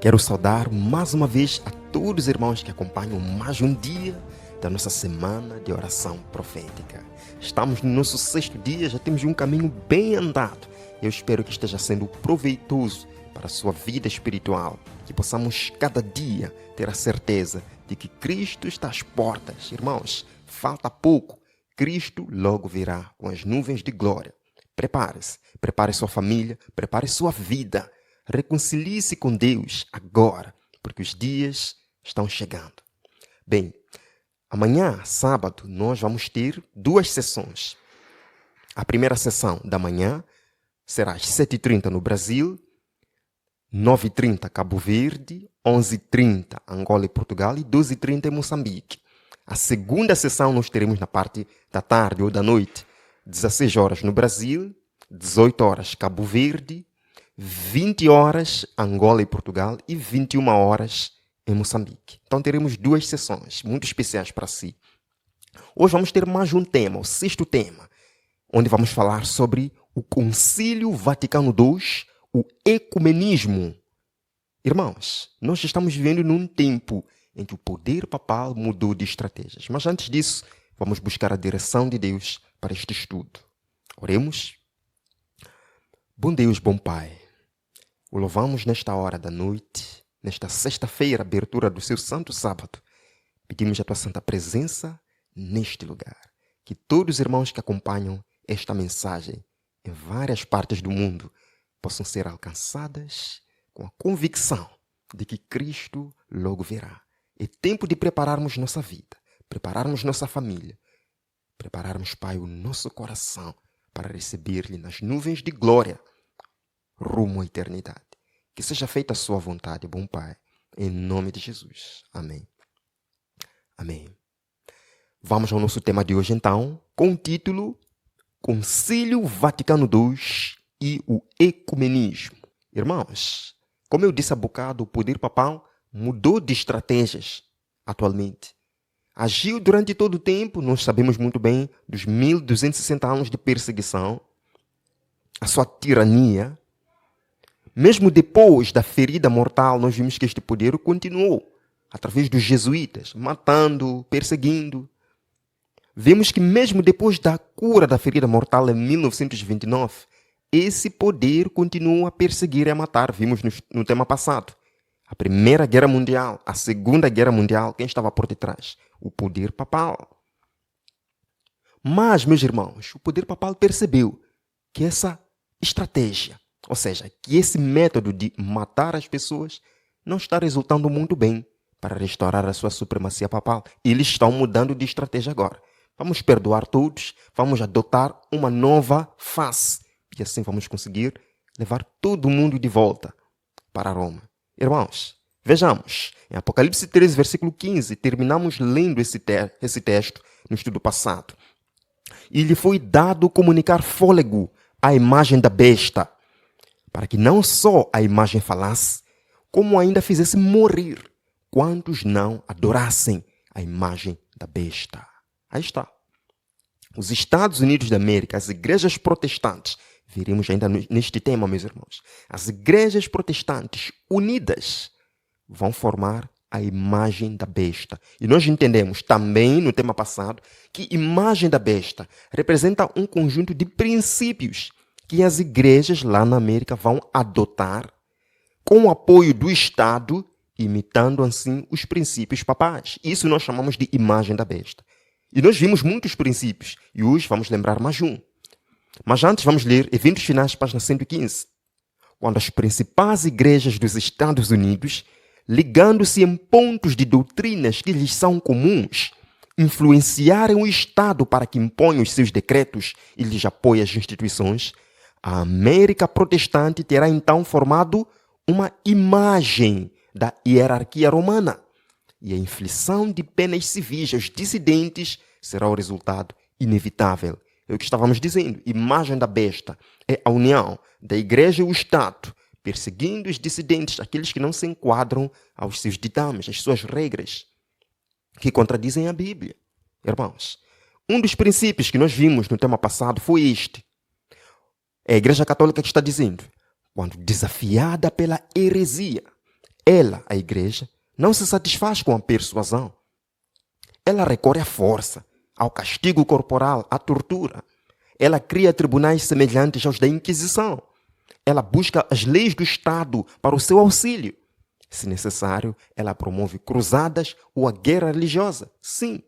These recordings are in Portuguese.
Quero saudar mais uma vez a todos os irmãos que acompanham mais um dia da nossa semana de oração profética. Estamos no nosso 6º dia, já temos um caminho bem andado. Eu espero que esteja sendo proveitoso para a sua vida espiritual, que possamos cada dia ter a certeza de que Cristo está às portas. Irmãos, falta pouco, Cristo logo virá com as nuvens de glória. Prepare-se, prepare sua família, prepare sua vida. Reconcilie-se com Deus agora, porque os dias estão chegando. Bem, amanhã, sábado, nós vamos ter 2 sessões. A primeira sessão da manhã será às 7h30 no Brasil, 9h30 Cabo Verde, 11h30 Angola e Portugal e 12h30 em Moçambique. A segunda sessão nós teremos na parte da tarde ou da noite, 16 horas no Brasil, 18 horas Cabo Verde, 20 horas Angola e Portugal e 21 horas em Moçambique. Então teremos 2 sessões muito especiais para si. Hoje vamos ter mais um tema, o 6º tema, onde vamos falar sobre o Concílio Vaticano II, o ecumenismo. Irmãos, nós estamos vivendo num tempo em que o poder papal mudou de estratégias. Mas antes disso, vamos buscar a direção de Deus para este estudo. Oremos. Bom Deus, bom Pai, o louvamos nesta hora da noite, nesta sexta-feira, abertura do seu santo sábado. Pedimos a tua santa presença neste lugar. Que todos os irmãos que acompanham esta mensagem em várias partes do mundo possam ser alcançadas com a convicção de que Cristo logo virá. É tempo de prepararmos nossa vida, prepararmos nossa família, prepararmos, Pai, o nosso coração para receber-lhe nas nuvens de glória, rumo à eternidade. Que seja feita a sua vontade, bom Pai, em nome de Jesus. Amém. Amém. Vamos ao nosso tema de hoje, então, com o título Concílio Vaticano II e o ecumenismo. Irmãos, como eu disse há bocado, o poder papal mudou de estratégias atualmente. Agiu durante todo o tempo, nós sabemos muito bem, dos 1260 anos de perseguição, a sua tirania. Mesmo depois da ferida mortal, nós vimos que este poder continuou, através dos jesuítas, matando, perseguindo. Vemos que mesmo depois da cura da ferida mortal em 1929, esse poder continuou a perseguir e a matar. Vimos no tema passado. A Primeira Guerra Mundial, a Segunda Guerra Mundial, quem estava por detrás? O poder papal. Mas, meus irmãos, o poder papal percebeu que essa estratégia, ou seja, que esse método de matar as pessoas não está resultando muito bem para restaurar a sua supremacia papal. Eles estão mudando de estratégia agora. Vamos perdoar todos, vamos adotar uma nova face. E assim vamos conseguir levar todo mundo de volta para Roma. Irmãos, vejamos, em Apocalipse 13, versículo 15, terminamos lendo esse texto no estudo passado. E lhe foi dado comunicar fôlego à imagem da besta, para que não só a imagem falasse, como ainda fizesse morrer quantos não adorassem a imagem da besta. Aí está. Os Estados Unidos da América, as igrejas protestantes, veremos ainda neste tema, meus irmãos, as igrejas protestantes unidas vão formar a imagem da besta. E nós entendemos também no tema passado que imagem da besta representa um conjunto de princípios que as igrejas lá na América vão adotar com o apoio do Estado, imitando assim os princípios papais. Isso nós chamamos de imagem da besta. E nós vimos muitos princípios e hoje vamos lembrar mais um. Mas antes vamos ler Eventos Finais, página 115. Quando as principais igrejas dos Estados Unidos, ligando-se em pontos de doutrinas que lhes são comuns, influenciarem o Estado para que imponha os seus decretos e lhes apoie as instituições, a América protestante terá então formado uma imagem da hierarquia romana. E a inflição de penas civis aos dissidentes será o resultado inevitável. É o que estávamos dizendo. Imagem da besta é a união da igreja e o Estado, perseguindo os dissidentes, aqueles que não se enquadram aos seus ditames, às suas regras, que contradizem a Bíblia. Irmãos, um dos princípios que nós vimos no tema passado foi este. É a Igreja Católica que está dizendo, quando desafiada pela heresia, Ela, a igreja, não se satisfaz com a persuasão. Ela recorre à força, ao castigo corporal, à tortura. Ela cria tribunais semelhantes aos da Inquisição. Ela busca as leis do Estado para o seu auxílio. Se necessário, ela promove cruzadas ou a guerra religiosa. Sim,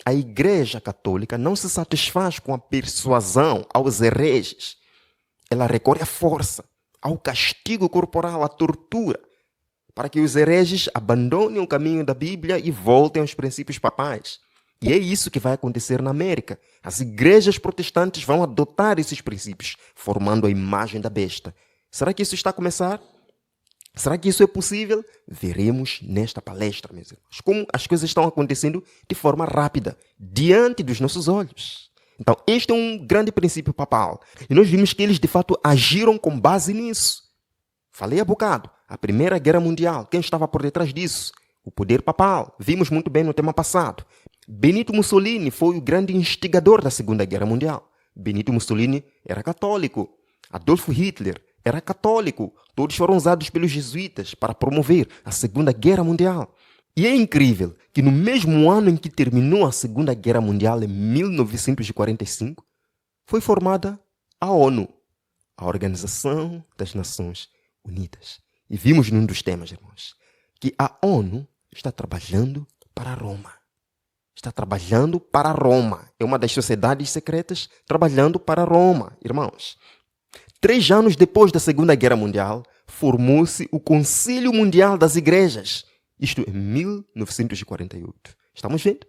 a Igreja Católica não se satisfaz com a persuasão aos hereges. Ela recorre à força, ao castigo corporal, à tortura, para que os hereges abandonem o caminho da Bíblia e voltem aos princípios papais. E é isso que vai acontecer na América. As igrejas protestantes vão adotar esses princípios, formando a imagem da besta. Será que isso está a começar? Será que isso é possível? Veremos nesta palestra, meus irmãos, como as coisas estão acontecendo de forma rápida, diante dos nossos olhos. Então, este é um grande princípio papal. E nós vimos que eles, de fato, agiram com base nisso. Falei há bocado, a Primeira Guerra Mundial, quem estava por detrás disso? O poder papal. Vimos muito bem no tema passado. Benito Mussolini foi o grande instigador da Segunda Guerra Mundial. Benito Mussolini era católico. Adolf Hitler era católico. Todos foram usados pelos jesuítas para promover a Segunda Guerra Mundial. E é incrível que no mesmo ano em que terminou a Segunda Guerra Mundial, em 1945, foi formada a ONU, a Organização das Nações Unidas. E vimos num dos temas, irmãos, que a ONU está trabalhando para Roma. Está trabalhando para Roma. É uma das sociedades secretas trabalhando para Roma, irmãos. 3 anos depois da Segunda Guerra Mundial, formou-se o Concílio Mundial das Igrejas. Isto em 1948. Estamos vendo?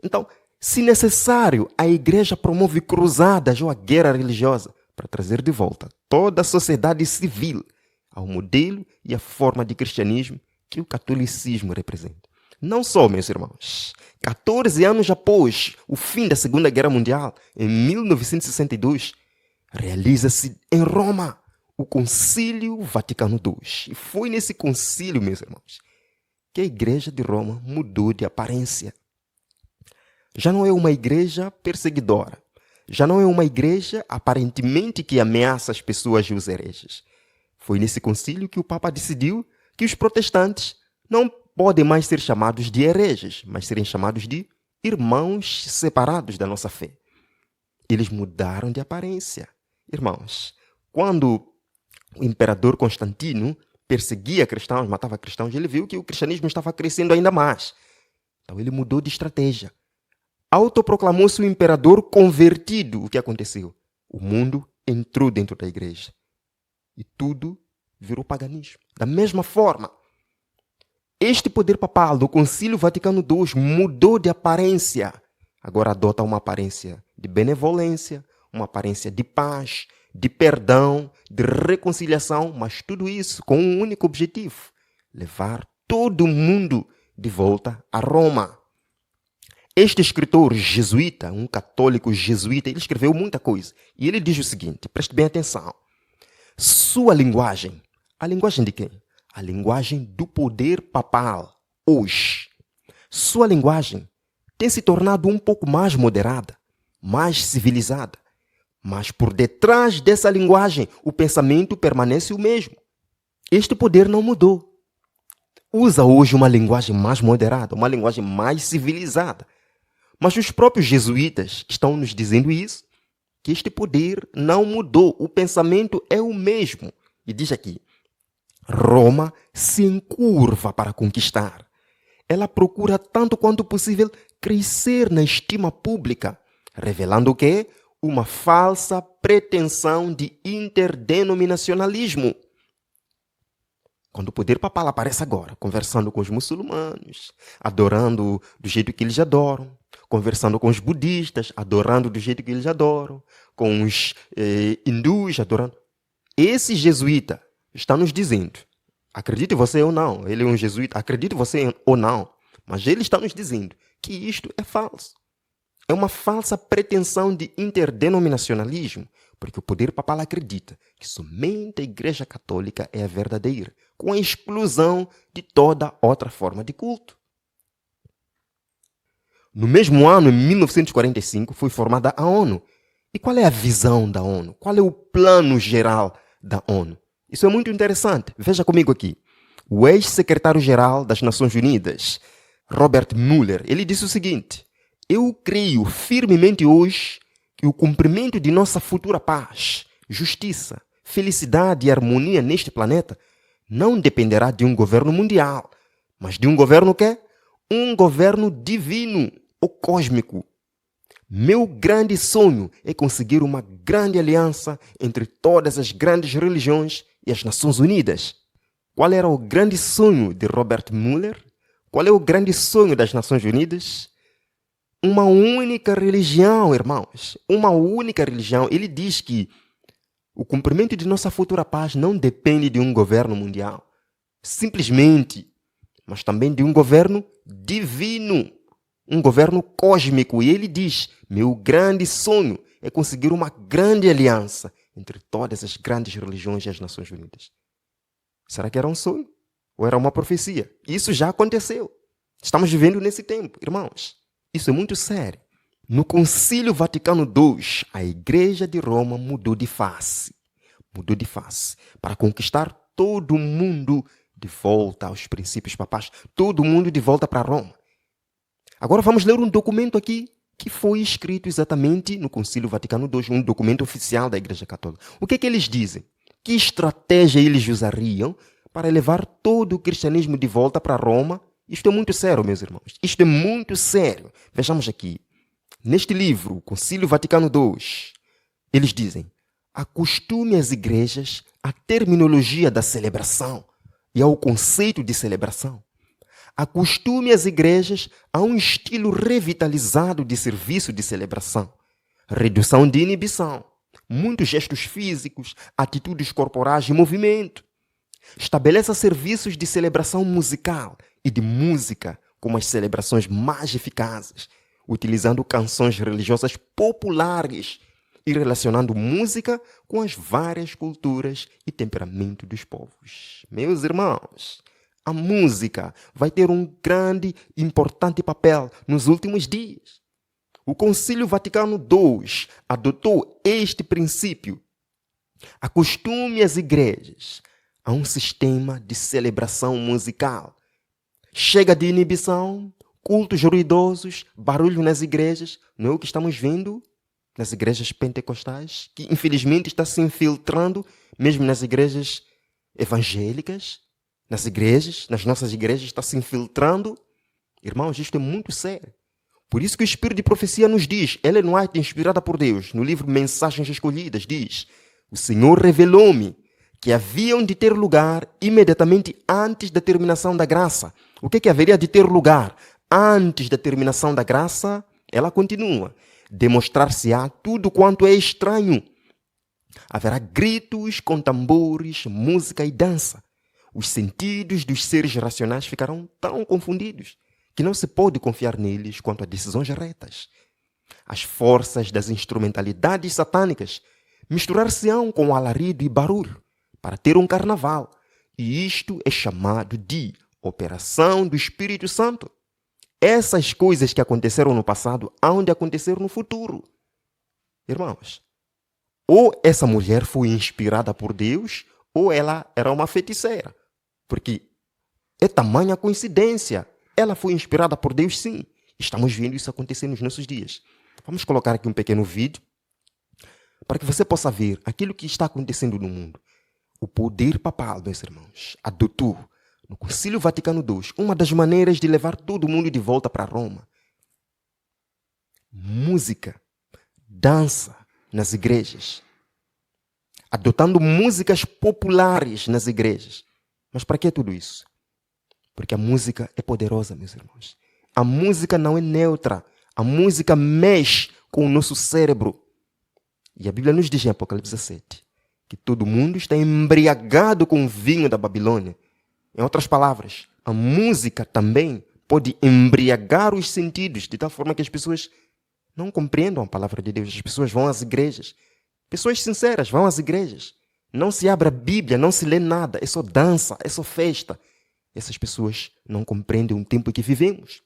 Então, se necessário, a igreja promove cruzadas ou a guerra religiosa para trazer de volta toda a sociedade civil ao modelo e à forma de cristianismo que o catolicismo representa. Não só, meus irmãos, 14 anos após o fim da Segunda Guerra Mundial, em 1962, realiza-se em Roma o Concílio Vaticano II. E foi nesse concílio, meus irmãos, que a Igreja de Roma mudou de aparência. Já não é uma igreja perseguidora. Já não é uma igreja aparentemente que ameaça as pessoas e os hereges. Foi nesse concílio que o Papa decidiu que os protestantes não podem mais ser chamados de hereges, mas serem chamados de irmãos separados da nossa fé. Eles mudaram de aparência. Irmãos, quando o imperador Constantino perseguia cristãos, matava cristãos, ele viu que o cristianismo estava crescendo ainda mais. Então ele mudou de estratégia. Autoproclamou-se o imperador convertido. O que aconteceu? O mundo entrou dentro da igreja. E tudo virou paganismo. Da mesma forma, este poder papal do Concílio Vaticano II mudou de aparência. Agora adota uma aparência de benevolência, uma aparência de paz, de perdão, de reconciliação, mas tudo isso com um único objetivo: levar todo mundo de volta a Roma. Este escritor jesuíta, um católico jesuíta, ele escreveu muita coisa. E ele diz o seguinte, preste bem atenção. Sua linguagem, a linguagem de quem? A linguagem do poder papal, hoje. Sua linguagem tem se tornado um pouco mais moderada, mais civilizada. Mas por detrás dessa linguagem, o pensamento permanece o mesmo. Este poder não mudou. Usa hoje uma linguagem mais moderada, uma linguagem mais civilizada. Mas os próprios jesuítas estão nos dizendo isso, que este poder não mudou, o pensamento é o mesmo. E diz aqui, Roma se encurva para conquistar. Ela procura tanto quanto possível crescer na estima pública, revelando o quê? Uma falsa pretensão de interdenominacionalismo. Quando o poder papal aparece agora, conversando com os muçulmanos, adorando do jeito que eles adoram, conversando com os budistas, adorando do jeito que eles adoram, com os hindus, adorando. Esse jesuíta está nos dizendo, acredite você ou não, ele é um jesuíta, acredite você ou não, mas ele está nos dizendo que isto é falso. É uma falsa pretensão de interdenominacionalismo, porque o poder papal acredita que somente a Igreja Católica é a verdadeira, com a exclusão de toda outra forma de culto. No mesmo ano, em 1945, foi formada a ONU. E qual é a visão da ONU? Qual é o plano geral da ONU? Isso é muito interessante. Veja comigo aqui. O ex-secretário-geral das Nações Unidas, Robert Mueller, ele disse o seguinte: eu creio firmemente hoje que o cumprimento de nossa futura paz, justiça, felicidade e harmonia neste planeta não dependerá de um governo mundial, mas de um governo que? Um governo divino ou cósmico. Meu grande sonho é conseguir uma grande aliança entre todas as grandes religiões e as Nações Unidas. Qual era o grande sonho de Robert Mueller? Qual é o grande sonho das Nações Unidas? Uma única religião, irmãos. Uma única religião. Ele diz que o cumprimento de nossa futura paz não depende de um governo mundial, simplesmente, mas também de um governo divino, um governo cósmico. E ele diz: meu grande sonho é conseguir uma grande aliança entre todas as grandes religiões e as Nações Unidas. Será que era um sonho? Ou era uma profecia? Isso já aconteceu. Estamos vivendo nesse tempo, irmãos. Isso é muito sério. No Concílio Vaticano II, a Igreja de Roma mudou de face. Mudou de face para conquistar todo mundo de volta aos princípios papais. Todo mundo de volta para Roma. Agora vamos ler um documento aqui que foi escrito exatamente no Concílio Vaticano II, um documento oficial da Igreja Católica. O que é que eles dizem? Que estratégia eles usariam para levar todo o cristianismo de volta para Roma? Isto é muito sério, meus irmãos. Isto é muito sério. Vejamos aqui. Neste livro, Concílio Vaticano II, eles dizem: acostume as igrejas à terminologia da celebração e ao conceito de celebração. Acostume as igrejas a um estilo revitalizado de serviço de celebração. Redução de inibição. Muitos gestos físicos, atitudes corporais e movimento. Estabeleça serviços de celebração musical e de música como as celebrações mais eficazes, utilizando canções religiosas populares e relacionando música com as várias culturas e temperamento dos povos. Meus irmãos, a música vai ter um grande e importante papel nos últimos dias. O Concílio Vaticano II adotou este princípio. Acostume as igrejas a um sistema de celebração musical. Chega de inibição, cultos ruidosos, barulho nas igrejas. Não é o que estamos vendo nas igrejas pentecostais, que infelizmente está se infiltrando mesmo nas igrejas evangélicas, nas nossas igrejas está se infiltrando. Irmãos, isto é muito sério. Por isso que o Espírito de Profecia nos diz, Ellen White, inspirada por Deus, no livro Mensagens Escolhidas, diz: o Senhor revelou-me que haviam de ter lugar imediatamente antes da terminação da graça. O que haveria de ter lugar antes da terminação da graça? Ela continua: demonstrar-se-á tudo quanto é estranho. Haverá gritos com tambores, música e dança. Os sentidos dos seres racionais ficarão tão confundidos que não se pode confiar neles quanto a decisões retas. As forças das instrumentalidades satânicas misturar-se-ão com alarido e barulho para ter um carnaval. E isto é chamado de operação do Espírito Santo. Essas coisas que aconteceram no passado hão de acontecer no futuro. Irmãos, ou essa mulher foi inspirada por Deus, ou ela era uma feiticeira. Porque é tamanha coincidência. Ela foi inspirada por Deus, sim. Estamos vendo isso acontecer nos nossos dias. Vamos colocar aqui um pequeno vídeo para que você possa ver aquilo que está acontecendo no mundo. O poder papal, meus irmãos, adotou no Concílio Vaticano II uma das maneiras de levar todo mundo de volta para Roma. Música, dança nas igrejas. Adotando músicas populares nas igrejas. Mas para que tudo isso? Porque a música é poderosa, meus irmãos. A música não é neutra. A música mexe com o nosso cérebro. E a Bíblia nos diz em Apocalipse 17 que todo mundo está embriagado com o vinho da Babilônia. Em outras palavras, a música também pode embriagar os sentidos de tal forma que as pessoas não compreendam a palavra de Deus. As pessoas vão às igrejas. Pessoas sinceras vão às igrejas. Não se abre a Bíblia, não se lê nada. É só dança, é só festa. Essas pessoas não compreendem o tempo em que vivemos.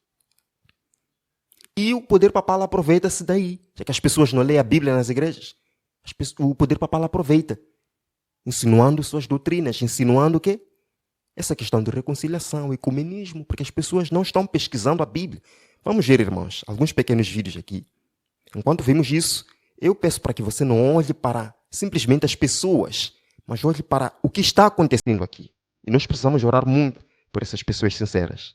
E o poder papal aproveita-se daí. Já que as pessoas não leem a Bíblia nas igrejas, o poder papal aproveita, insinuando suas doutrinas, insinuando o quê? essa questão de reconciliação, ecumenismo, porque as pessoas não estão pesquisando a Bíblia. Vamos ver, irmãos, alguns pequenos vídeos aqui. Enquanto vemos isso, eu peço para que você não olhe para simplesmente as pessoas, mas olhe para o que está acontecendo aqui. E nós precisamos orar muito por essas pessoas sinceras.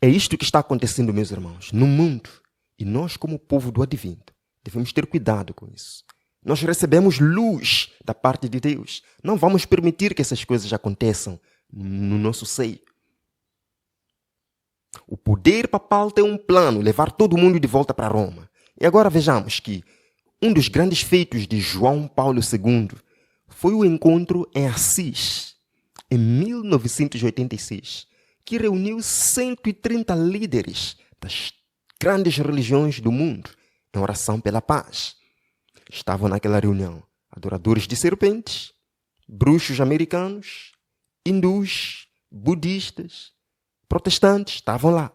É isto que está acontecendo, meus irmãos, no mundo. E nós, como povo do Advento, devemos ter cuidado com isso. Nós recebemos luz da parte de Deus. Não vamos permitir que essas coisas aconteçam no nosso seio. O poder papal tem um plano, levar todo mundo de volta para Roma. E agora vejamos que um dos grandes feitos de João Paulo II foi o encontro em Assis, em 1986. Que reuniu 130 líderes das grandes religiões do mundo em oração pela paz. Estavam naquela reunião adoradores de serpentes, bruxos americanos, hindus, budistas, protestantes, estavam lá.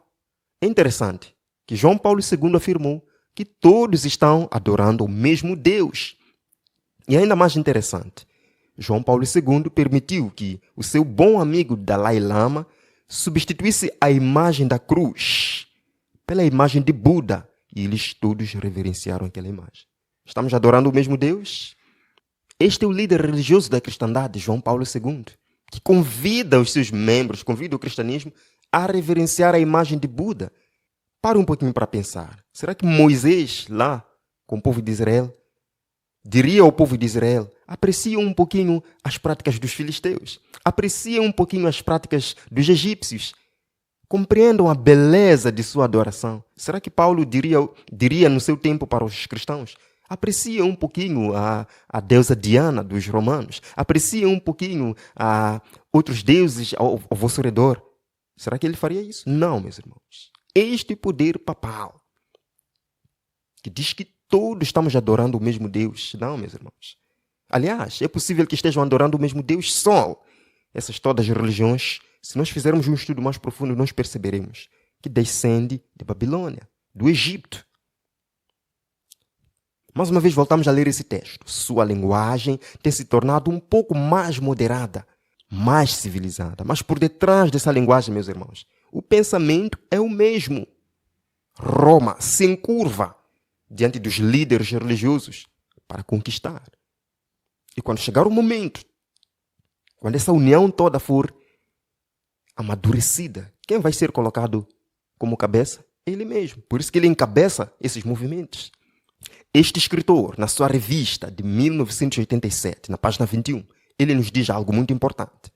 É interessante que João Paulo II afirmou que todos estão adorando o mesmo Deus. E ainda mais interessante, João Paulo II permitiu que o seu bom amigo Dalai Lama substituísse a imagem da cruz pela imagem de Buda e eles todos reverenciaram aquela imagem. Estamos adorando o mesmo Deus? Este é o líder religioso da cristandade, João Paulo II, que convida os seus membros, convida o cristianismo a reverenciar a imagem de Buda. Para um pouquinho para pensar. Será que Moisés, lá com o povo de Israel, diria ao povo de Israel: apreciam um pouquinho as práticas dos filisteus, apreciam um pouquinho as práticas dos egípcios, compreendam a beleza de sua adoração. Será que Paulo diria no seu tempo para os cristãos: apreciam um pouquinho a deusa Diana dos romanos, apreciam um pouquinho a outros deuses ao vosso redor? Será que ele faria isso? Não, meus irmãos. Este poder papal, que diz que todos estamos adorando o mesmo Deus. Não, meus irmãos. Aliás, é possível que estejam adorando o mesmo Deus Sol. Essas todas as religiões, se nós fizermos um estudo mais profundo, nós perceberemos que descende de Babilônia, do Egito. Mais uma vez voltamos a ler esse texto. Sua linguagem tem se tornado um pouco mais moderada, mais civilizada. Mas por detrás dessa linguagem, meus irmãos, o pensamento é o mesmo. Roma se encurva diante dos líderes religiosos para conquistar. E quando chegar o momento, quando essa união toda for amadurecida, quem vai ser colocado como cabeça? Ele mesmo. Por isso que ele encabeça esses movimentos. Este escritor, na sua revista de 1987, na página 21, ele nos diz algo muito importante.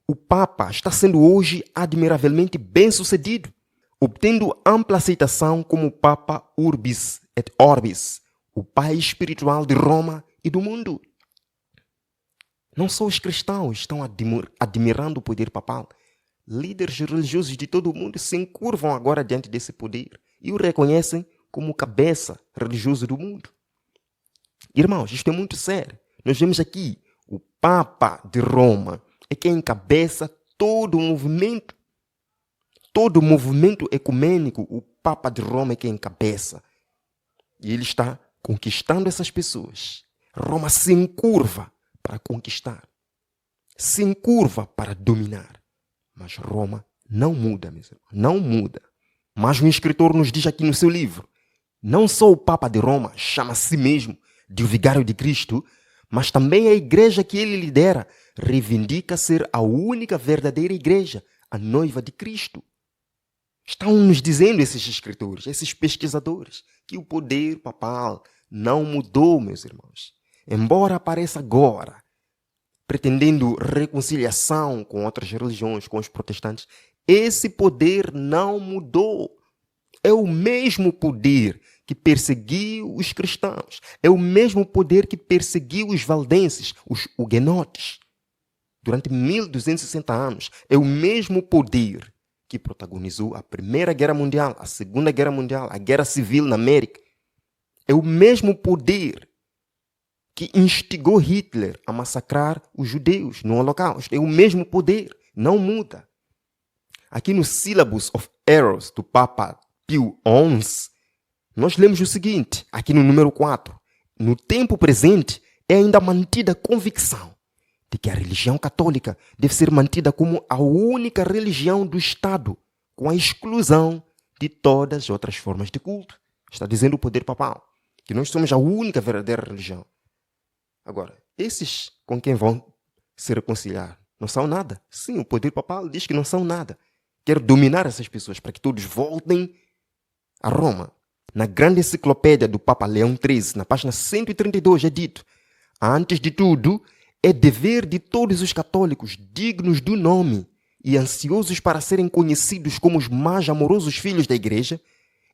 O Papa está sendo hoje admiravelmente bem-sucedido, obtendo ampla aceitação como Papa Urbis et Orbis, o pai espiritual de Roma e do mundo. Não só os cristãos estão admirando o poder papal, líderes religiosos de todo o mundo se encurvam agora diante desse poder e o reconhecem como cabeça religioso do mundo. Irmãos, isto é muito sério. Nós vemos aqui o Papa de Roma é quem encabeça todo o movimento. todo o movimento ecumênico, o Papa de Roma é quem encabeça. E ele está conquistando essas pessoas. Roma se encurva para conquistar. Se encurva para dominar. Mas Roma não muda, meus irmãos. Não muda. Mas o escritor nos diz aqui no seu livro, não só o Papa de Roma chama a si mesmo de o vigário de Cristo, mas também a igreja que ele lidera reivindica ser a única verdadeira igreja, a noiva de Cristo. Estão nos dizendo esses escritores, esses pesquisadores, que o poder papal não mudou, meus irmãos. Embora apareça agora, pretendendo reconciliação com outras religiões, com os protestantes, esse poder não mudou. É o mesmo poder que perseguiu os cristãos. É o mesmo poder que perseguiu os valdenses, os huguenotes. Durante 1260 anos, é o mesmo poder que protagonizou a Primeira Guerra Mundial, a Segunda Guerra Mundial, a Guerra Civil na América. É o mesmo poder que instigou Hitler a massacrar os judeus no Holocausto. É o mesmo poder, não muda. Aqui no Syllabus of Errors do Papa Pio XI, nós lemos o seguinte, aqui no número 4. No tempo presente, é ainda mantida a convicção de que a religião católica deve ser mantida como a única religião do Estado, com a exclusão de todas as outras formas de culto. Está dizendo o poder papal, que nós somos a única verdadeira religião. Agora, esses com quem vão se reconciliar não são nada. Sim, o poder papal diz que não são nada. Quer dominar essas pessoas para que todos voltem a Roma. Na grande enciclopédia do Papa Leão XIII, na página 132, é dito: antes de tudo, é dever de todos os católicos dignos do nome e ansiosos para serem conhecidos como os mais amorosos filhos da Igreja,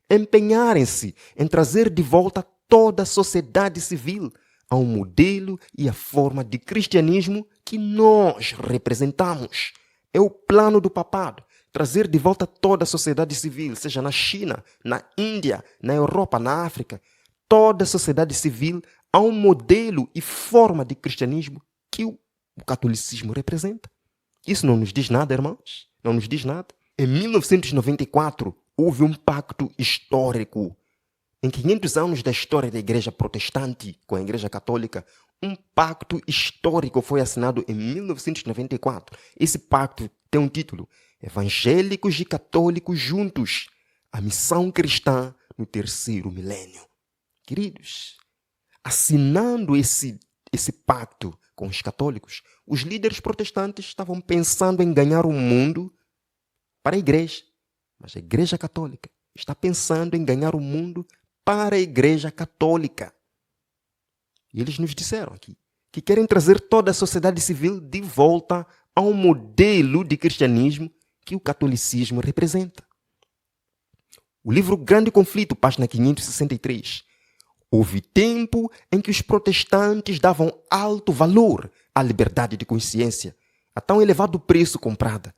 empenharem-se em trazer de volta toda a sociedade civil a um modelo e a forma de cristianismo que nós representamos. É o plano do papado. Trazer de volta toda a sociedade civil, seja na China, na Índia, na Europa, na África, toda a sociedade civil a um modelo e forma de cristianismo que o catolicismo representa. Isso não nos diz nada, irmãos? Não nos diz nada. Em 1994, houve um pacto histórico. Em 500 anos da história da Igreja Protestante com a Igreja Católica, um pacto histórico foi assinado em 1994. Esse pacto tem um título: Evangélicos e Católicos Juntos, a missão cristã no terceiro milênio. Queridos, assinando esse pacto com os católicos, os líderes protestantes estavam pensando em ganhar o mundo para a igreja. Mas a Igreja Católica está pensando em ganhar o mundo para a Igreja Católica. E eles nos disseram aqui que querem trazer toda a sociedade civil de volta a um modelo de cristianismo que o catolicismo representa. O livro Grande Conflito, página 563. Houve tempo em que os protestantes davam alto valor à liberdade de consciência, a tão elevado preço comprada.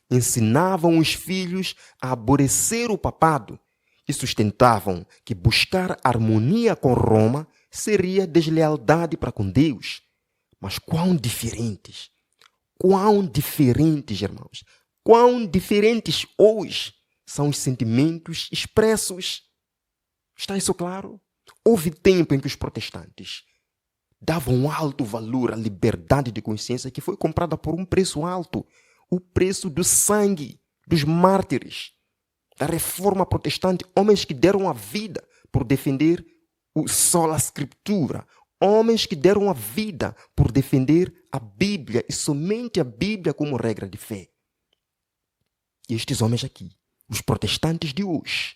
Ensinavam os filhos a aborrecer o papado e sustentavam que buscar harmonia com Roma seria deslealdade para com Deus. Mas quão diferentes, irmãos, quão diferentes hoje são os sentimentos expressos. Está isso claro? Houve tempo em que os protestantes davam alto valor à liberdade de consciência que foi comprada por um preço alto, o preço do sangue dos mártires da reforma protestante, homens que deram a vida por defender o sola scriptura, homens que deram a vida por defender a Bíblia e somente a Bíblia como regra de fé. E estes homens aqui, os protestantes de hoje,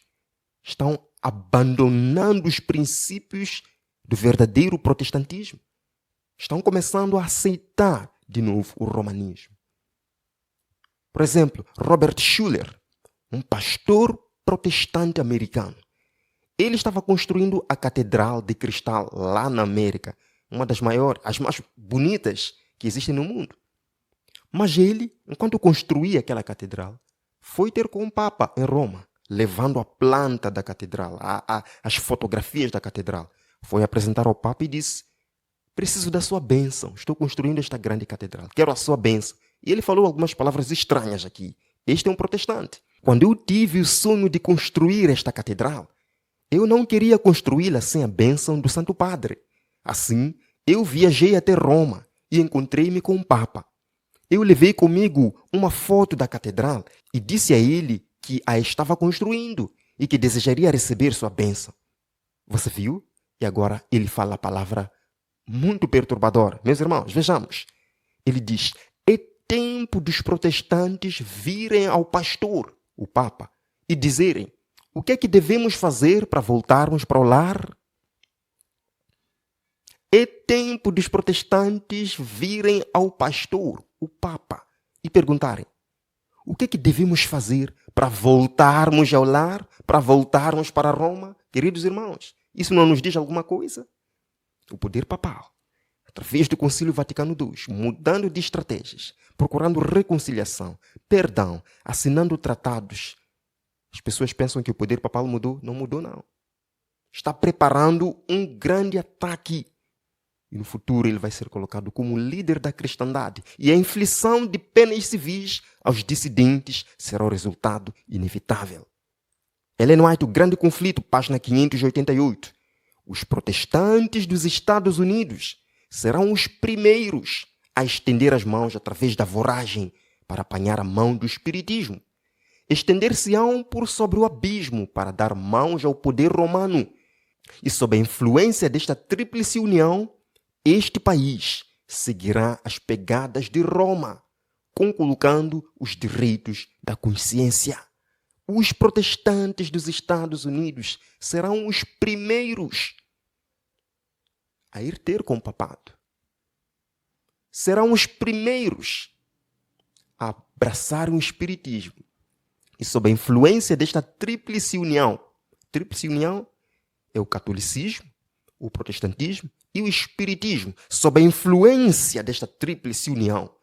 estão abandonando os princípios do verdadeiro protestantismo. Estão começando a aceitar de novo o romanismo. Por exemplo, Robert Schuller, um pastor protestante americano. Ele estava construindo a Catedral de Cristal lá na América, uma das maiores, as mais bonitas que existem no mundo. Mas ele, enquanto construía aquela catedral, foi ter com o Papa em Roma, levando a planta da catedral, as fotografias da catedral. Foi apresentar ao Papa e disse: preciso da sua bênção, estou construindo esta grande catedral, quero a sua bênção. E ele falou algumas palavras estranhas aqui. Este é um protestante. Quando eu tive o sonho de construir esta catedral, eu não queria construí-la sem a bênção do Santo Padre. Assim, eu viajei até Roma e encontrei-me com o Papa. Eu levei comigo uma foto da catedral e disse a ele que a estava construindo e que desejaria receber sua bênção. Você viu? E agora ele fala a palavra muito perturbadora. Meus irmãos, vejamos. Ele diz: é tempo dos protestantes virem ao pastor, o Papa, e dizerem: o que é que devemos fazer para voltarmos para o lar? É tempo dos protestantes virem ao pastor, o Papa, e perguntarem: o que é que devemos fazer para voltarmos ao lar, para voltarmos para Roma? Queridos irmãos, isso não nos diz alguma coisa? O poder papal, através do Concílio Vaticano II, mudando de estratégias, procurando reconciliação, perdão, assinando tratados. As pessoas pensam que o poder papal mudou. Não mudou, não. Está preparando um grande ataque. E no futuro ele vai ser colocado como líder da cristandade. E a inflição de penas civis aos dissidentes será o resultado inevitável. Ellen White, O Grande Conflito, página 588. Os protestantes dos Estados Unidos serão os primeiros a estender as mãos através da voragem para apanhar a mão do espiritismo. Estender-se-ão por sobre o abismo para dar mãos ao poder romano. E sob a influência desta tríplice união, este país seguirá as pegadas de Roma, conculcando os direitos da consciência. Os protestantes dos Estados Unidos serão os primeiros a ir ter com o papado. Serão os primeiros a abraçar o espiritismo. E sob a influência desta tríplice união é o catolicismo, o protestantismo e o espiritismo. Sob a influência desta tríplice união,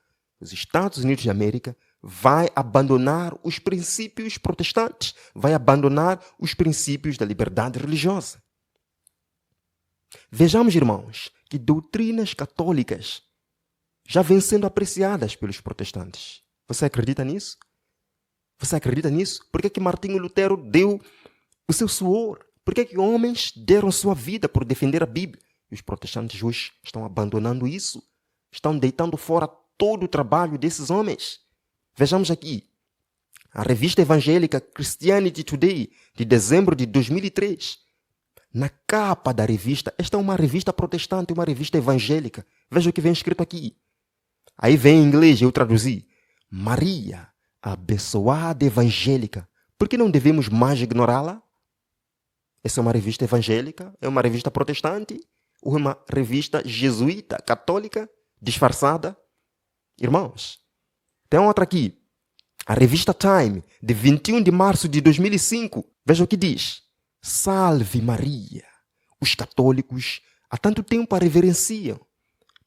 os Estados Unidos de América vai abandonar os princípios protestantes, vai abandonar os princípios da liberdade religiosa. Vejamos, irmãos, que doutrinas católicas já vêm sendo apreciadas pelos protestantes. Você acredita nisso? Você acredita nisso? Por que Martinho Lutero deu o seu suor? Por que homens deram sua vida por defender a Bíblia? E os protestantes hoje estão abandonando isso. Estão deitando fora todo o trabalho desses homens. Vejamos aqui. A revista evangélica Christianity Today, de dezembro de 2003. Na capa da revista, esta é uma revista protestante, uma revista evangélica. Veja o que vem escrito aqui. Aí vem em inglês, eu traduzi. Maria, a abençoada evangélica. Por que não devemos mais ignorá-la? Essa é uma revista evangélica? É uma revista protestante? Ou é uma revista jesuíta, católica, disfarçada? Irmãos, tem outra aqui. A revista Time, de 21 de março de 2005. Veja o que diz. Salve Maria. Os católicos há tanto tempo a reverenciam.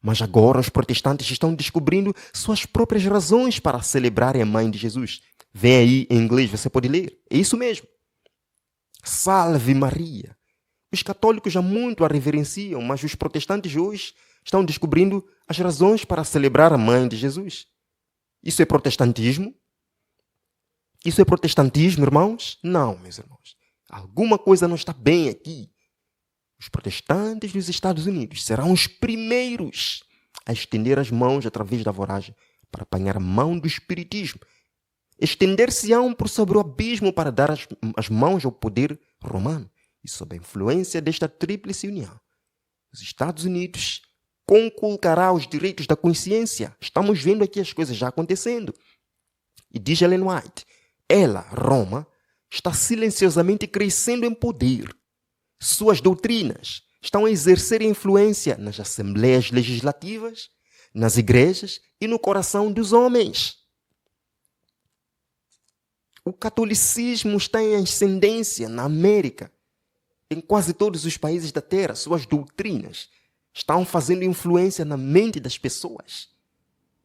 Mas agora os protestantes estão descobrindo suas próprias razões para celebrarem a mãe de Jesus. Vem aí em inglês, você pode ler. É isso mesmo. Salve Maria. Os católicos já muito a reverenciam, mas os protestantes hoje estão descobrindo as razões para celebrar a mãe de Jesus. Isso é protestantismo? Isso é protestantismo, irmãos? Não, meus irmãos. Alguma coisa não está bem aqui. Os protestantes dos Estados Unidos serão os primeiros a estender as mãos através da voragem para apanhar a mão do espiritismo. Estender-se-ão por sobre o abismo para dar as mãos ao poder romano. E sob a influência desta tríplice união, os Estados Unidos conculcará os direitos da consciência. Estamos vendo aqui as coisas já acontecendo. E diz Ellen White, ela, Roma, está silenciosamente crescendo em poder. Suas doutrinas estão a exercer influência nas assembleias legislativas, nas igrejas e no coração dos homens. O catolicismo está em ascendência na América. Em quase todos os países da Terra, suas doutrinas estão fazendo influência na mente das pessoas.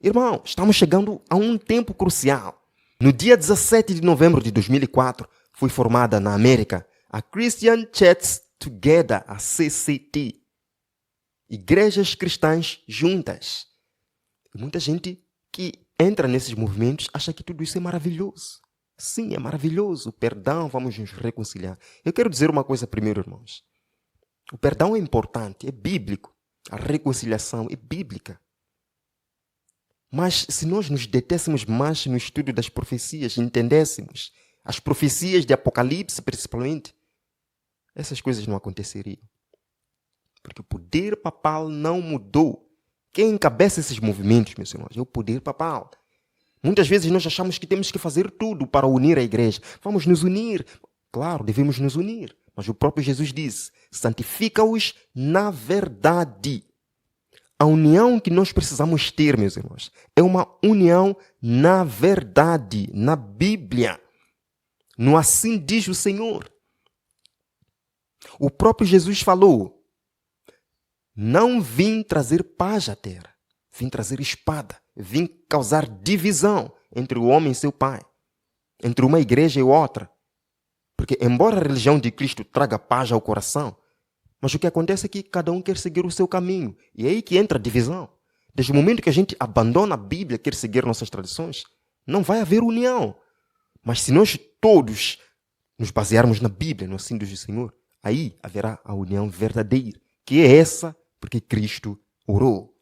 Irmão, estamos chegando a um tempo crucial. No dia 17 de novembro de 2004, foi formada na América a Christian Church Together, a CCT. Igrejas cristãs juntas. E muita gente que entra nesses movimentos acha que tudo isso é maravilhoso. Sim, é maravilhoso. O perdão, vamos nos reconciliar. Eu quero dizer uma coisa primeiro, irmãos. O perdão é importante, é bíblico. A reconciliação é bíblica. Mas se nós nos detêssemos mais no estudo das profecias, entendêssemos as profecias de Apocalipse, principalmente, essas coisas não aconteceriam. Porque o poder papal não mudou. Quem encabeça esses movimentos, meus irmãos, é o poder papal. Muitas vezes nós achamos que temos que fazer tudo para unir a igreja. Vamos nos unir. Claro, devemos nos unir. Mas o próprio Jesus disse, santifica-os na verdade. A união que nós precisamos ter, meus irmãos, é uma união na verdade, na Bíblia. No assim diz o Senhor. O próprio Jesus falou, não vim trazer paz à terra, vim trazer espada, vim causar divisão entre o homem e seu pai, entre uma igreja e outra. Porque embora a religião de Cristo traga paz ao coração, mas o que acontece é que cada um quer seguir o seu caminho. E é aí que entra a divisão. Desde o momento que a gente abandona a Bíblia, quer seguir nossas tradições, não vai haver união. Mas se nós todos nos basearmos na Bíblia, no assim do Senhor, aí haverá a união verdadeira, que é essa porque Cristo orou.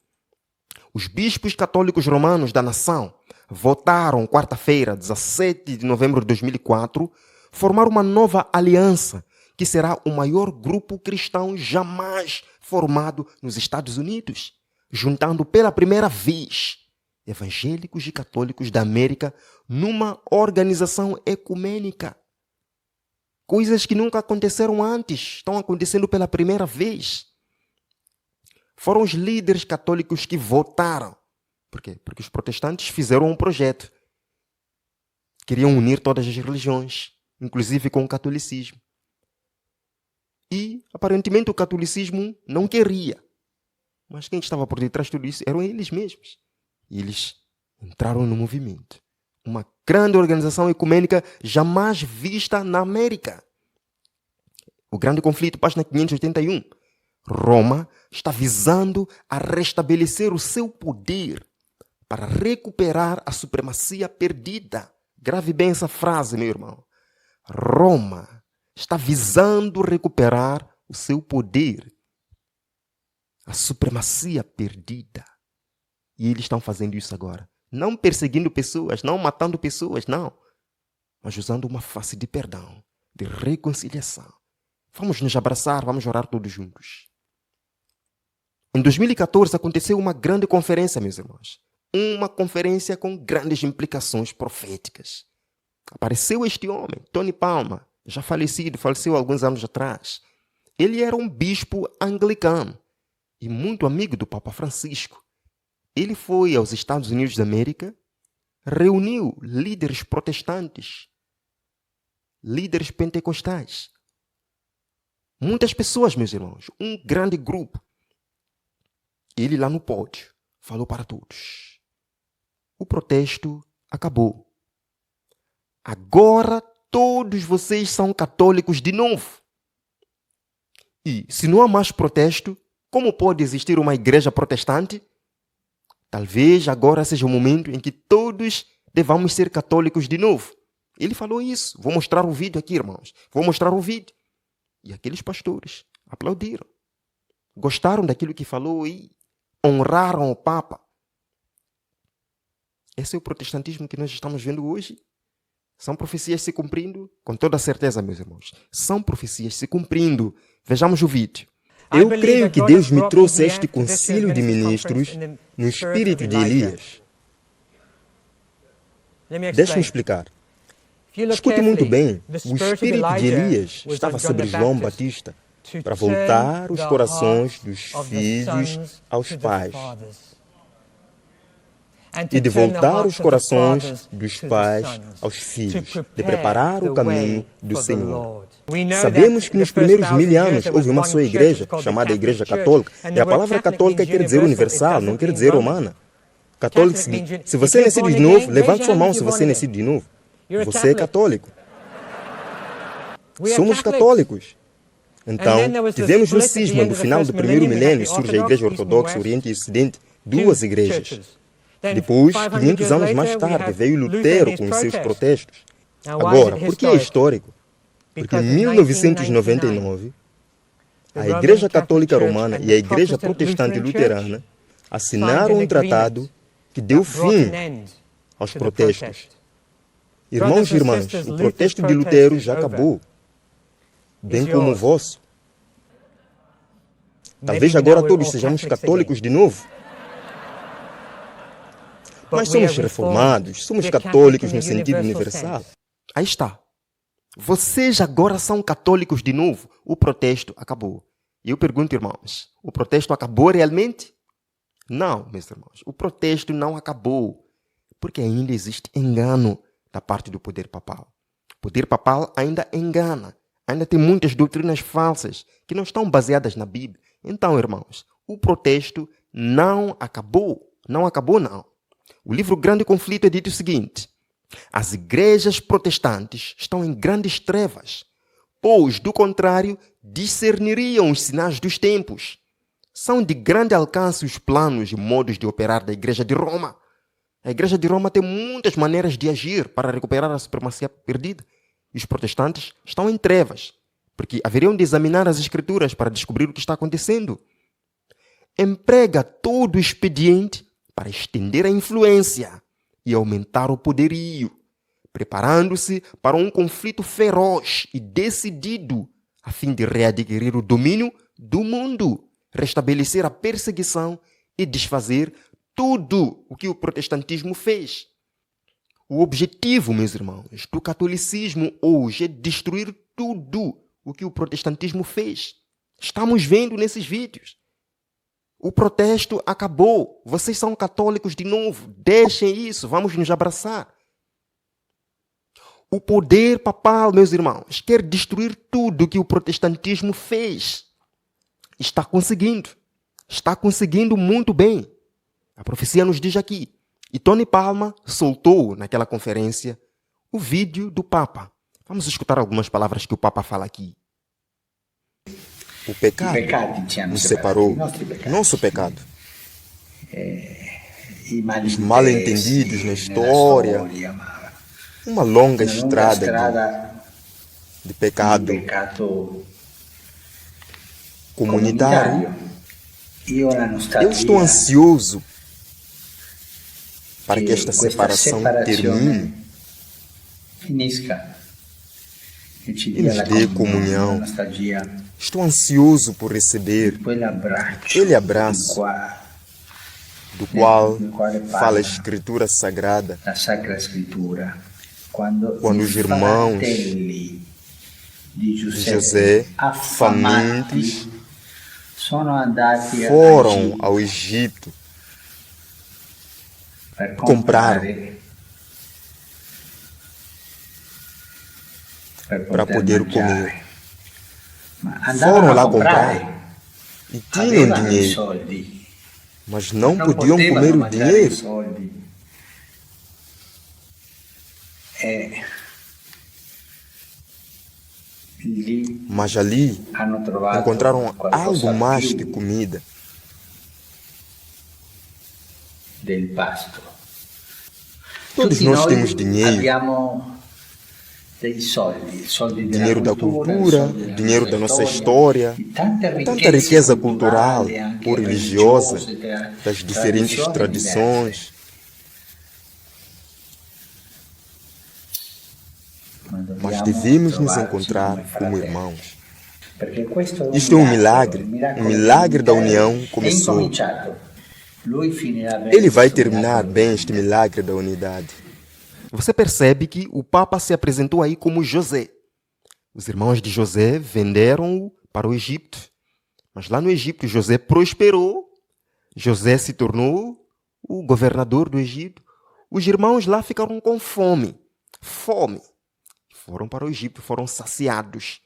Os bispos católicos romanos da nação votaram quarta-feira, 17 de novembro de 2004, formar uma nova aliança que será o maior grupo cristão jamais formado nos Estados Unidos, juntando pela primeira vez evangélicos e católicos da América numa organização ecumênica. Coisas que nunca aconteceram antes, estão acontecendo pela primeira vez. Foram os líderes católicos que votaram. Por quê? Porque os protestantes fizeram um projeto. Queriam unir todas as religiões, inclusive com o catolicismo. E, aparentemente, o catolicismo não queria. Mas quem estava por detrás de tudo isso eram eles mesmos. E eles entraram no movimento. Uma grande organização ecumênica jamais vista na América. O Grande Conflito, página 581. Roma está visando a restabelecer o seu poder para recuperar a supremacia perdida. Grave bem essa frase, meu irmão. Roma está visando recuperar o seu poder, a supremacia perdida. E eles estão fazendo isso agora. Não perseguindo pessoas, não matando pessoas, não. Mas usando uma face de perdão, de reconciliação. Vamos nos abraçar, vamos orar todos juntos. Em 2014 aconteceu uma grande conferência, meus irmãos. Uma conferência com grandes implicações proféticas. Apareceu este homem, Tony Palmer, já falecido, faleceu alguns anos atrás. Ele era um bispo anglicano e muito amigo do Papa Francisco. Ele foi aos Estados Unidos da América, reuniu líderes protestantes, líderes pentecostais. Muitas pessoas, meus irmãos, um grande grupo. Ele lá no pódio falou para todos. O protesto acabou. Agora todos vocês são católicos de novo. E se não há mais protesto, como pode existir uma igreja protestante? Talvez agora seja o momento em que todos devamos ser católicos de novo. Ele falou isso. Vou mostrar o vídeo aqui, irmãos. Vou mostrar o vídeo. E aqueles pastores aplaudiram. Gostaram daquilo que falou e honraram o Papa. Esse é o protestantismo que nós estamos vendo hoje. São profecias se cumprindo? Com toda certeza, meus irmãos. São profecias se cumprindo. Vejamos o vídeo. Eu creio que Deus me trouxe a este concílio de ministros no espírito de Elias. Deixe-me explicar. Escute muito bem. O espírito de Elias estava sobre João Batista para voltar os corações dos filhos aos pais e de voltar os corações dos pais aos filhos, de preparar o caminho do Senhor. Sabemos que nos primeiros 1000 anos houve uma só igreja, chamada Igreja Católica, e a palavra católica quer dizer universal, não quer dizer romana. Católico, se você é nascido de novo, levante sua mão se você é nascido de novo. Você é católico. Somos católicos. Então, tivemos no cisma do final do primeiro milênio, surge a Igreja Ortodoxa, Oriente e Ocidente, duas igrejas. Depois, 500 anos mais tarde, veio Lutero com os seus protestos. Agora, por que é histórico? Porque em 1999, a Igreja Católica Romana e a Igreja Protestante Luterana assinaram um tratado que deu fim aos protestos. Irmãos e irmãs, o protesto de Lutero já acabou, bem como o vosso. Talvez agora todos sejamos católicos de novo. Mas somos reformados, somos católicos no sentido universal. Aí está. Vocês agora são católicos de novo. O protesto acabou. E eu pergunto, irmãos, o protesto acabou realmente? Não, meus irmãos, o protesto não acabou. Porque ainda existe engano da parte do poder papal. O poder papal ainda engana. Ainda tem muitas doutrinas falsas que não estão baseadas na Bíblia. Então, irmãos, o protesto não acabou. Não acabou, não. O livro Grande Conflito é dito o seguinte: as igrejas protestantes estão em grandes trevas, pois, do contrário, discerniriam os sinais dos tempos. São de grande alcance os planos e modos de operar da Igreja de Roma. A Igreja de Roma tem muitas maneiras de agir para recuperar a supremacia perdida. E os protestantes estão em trevas, porque haveriam de examinar as Escrituras para descobrir o que está acontecendo. Emprega todo o expediente para estender a influência e aumentar o poderio, preparando-se para um conflito feroz e decidido, a fim de readquirir o domínio do mundo, restabelecer a perseguição e desfazer tudo o que o protestantismo fez. O objetivo, meus irmãos, do catolicismo hoje é destruir tudo o que o protestantismo fez. Estamos vendo nesses vídeos. O protesto acabou. Vocês são católicos de novo. Deixem isso. Vamos nos abraçar. O poder papal, meus irmãos, quer destruir tudo que o protestantismo fez. Está conseguindo. Está conseguindo muito bem. A profecia nos diz aqui. E Tony Palma soltou naquela conferência o vídeo do Papa. Vamos escutar algumas palavras que o Papa fala aqui. O pecado nos separou, nosso pecado. Os mal-entendidos na história, uma longa estrada de pecado comunitário. Eu estou ansioso para que esta separação termine e nos dê comunhão. Estou ansioso por receber aquele abraço do qual fala a Escritura Sagrada, quando os irmãos de José, famintos, foram ao Egito, compraram para poder comer. Foram lá comprar e tinham dinheiro, mas não podiam comer o dinheiro. Mas ali encontraram algo mais que comida. Todos nós temos dinheiro. Dinheiro da cultura, dinheiro da nossa história, tanta riqueza cultural ou religiosa das diferentes tradições. Mas devemos nos encontrar como irmãos. Isto é um milagre da união começou. Ele vai terminar bem este milagre da unidade. Você percebe que o Papa se apresentou aí como José. Os irmãos de José venderam-o para o Egito. Mas lá no Egito, José prosperou. José se tornou o governador do Egito. Os irmãos lá ficaram com fome. Foram para o Egito, foram saciados.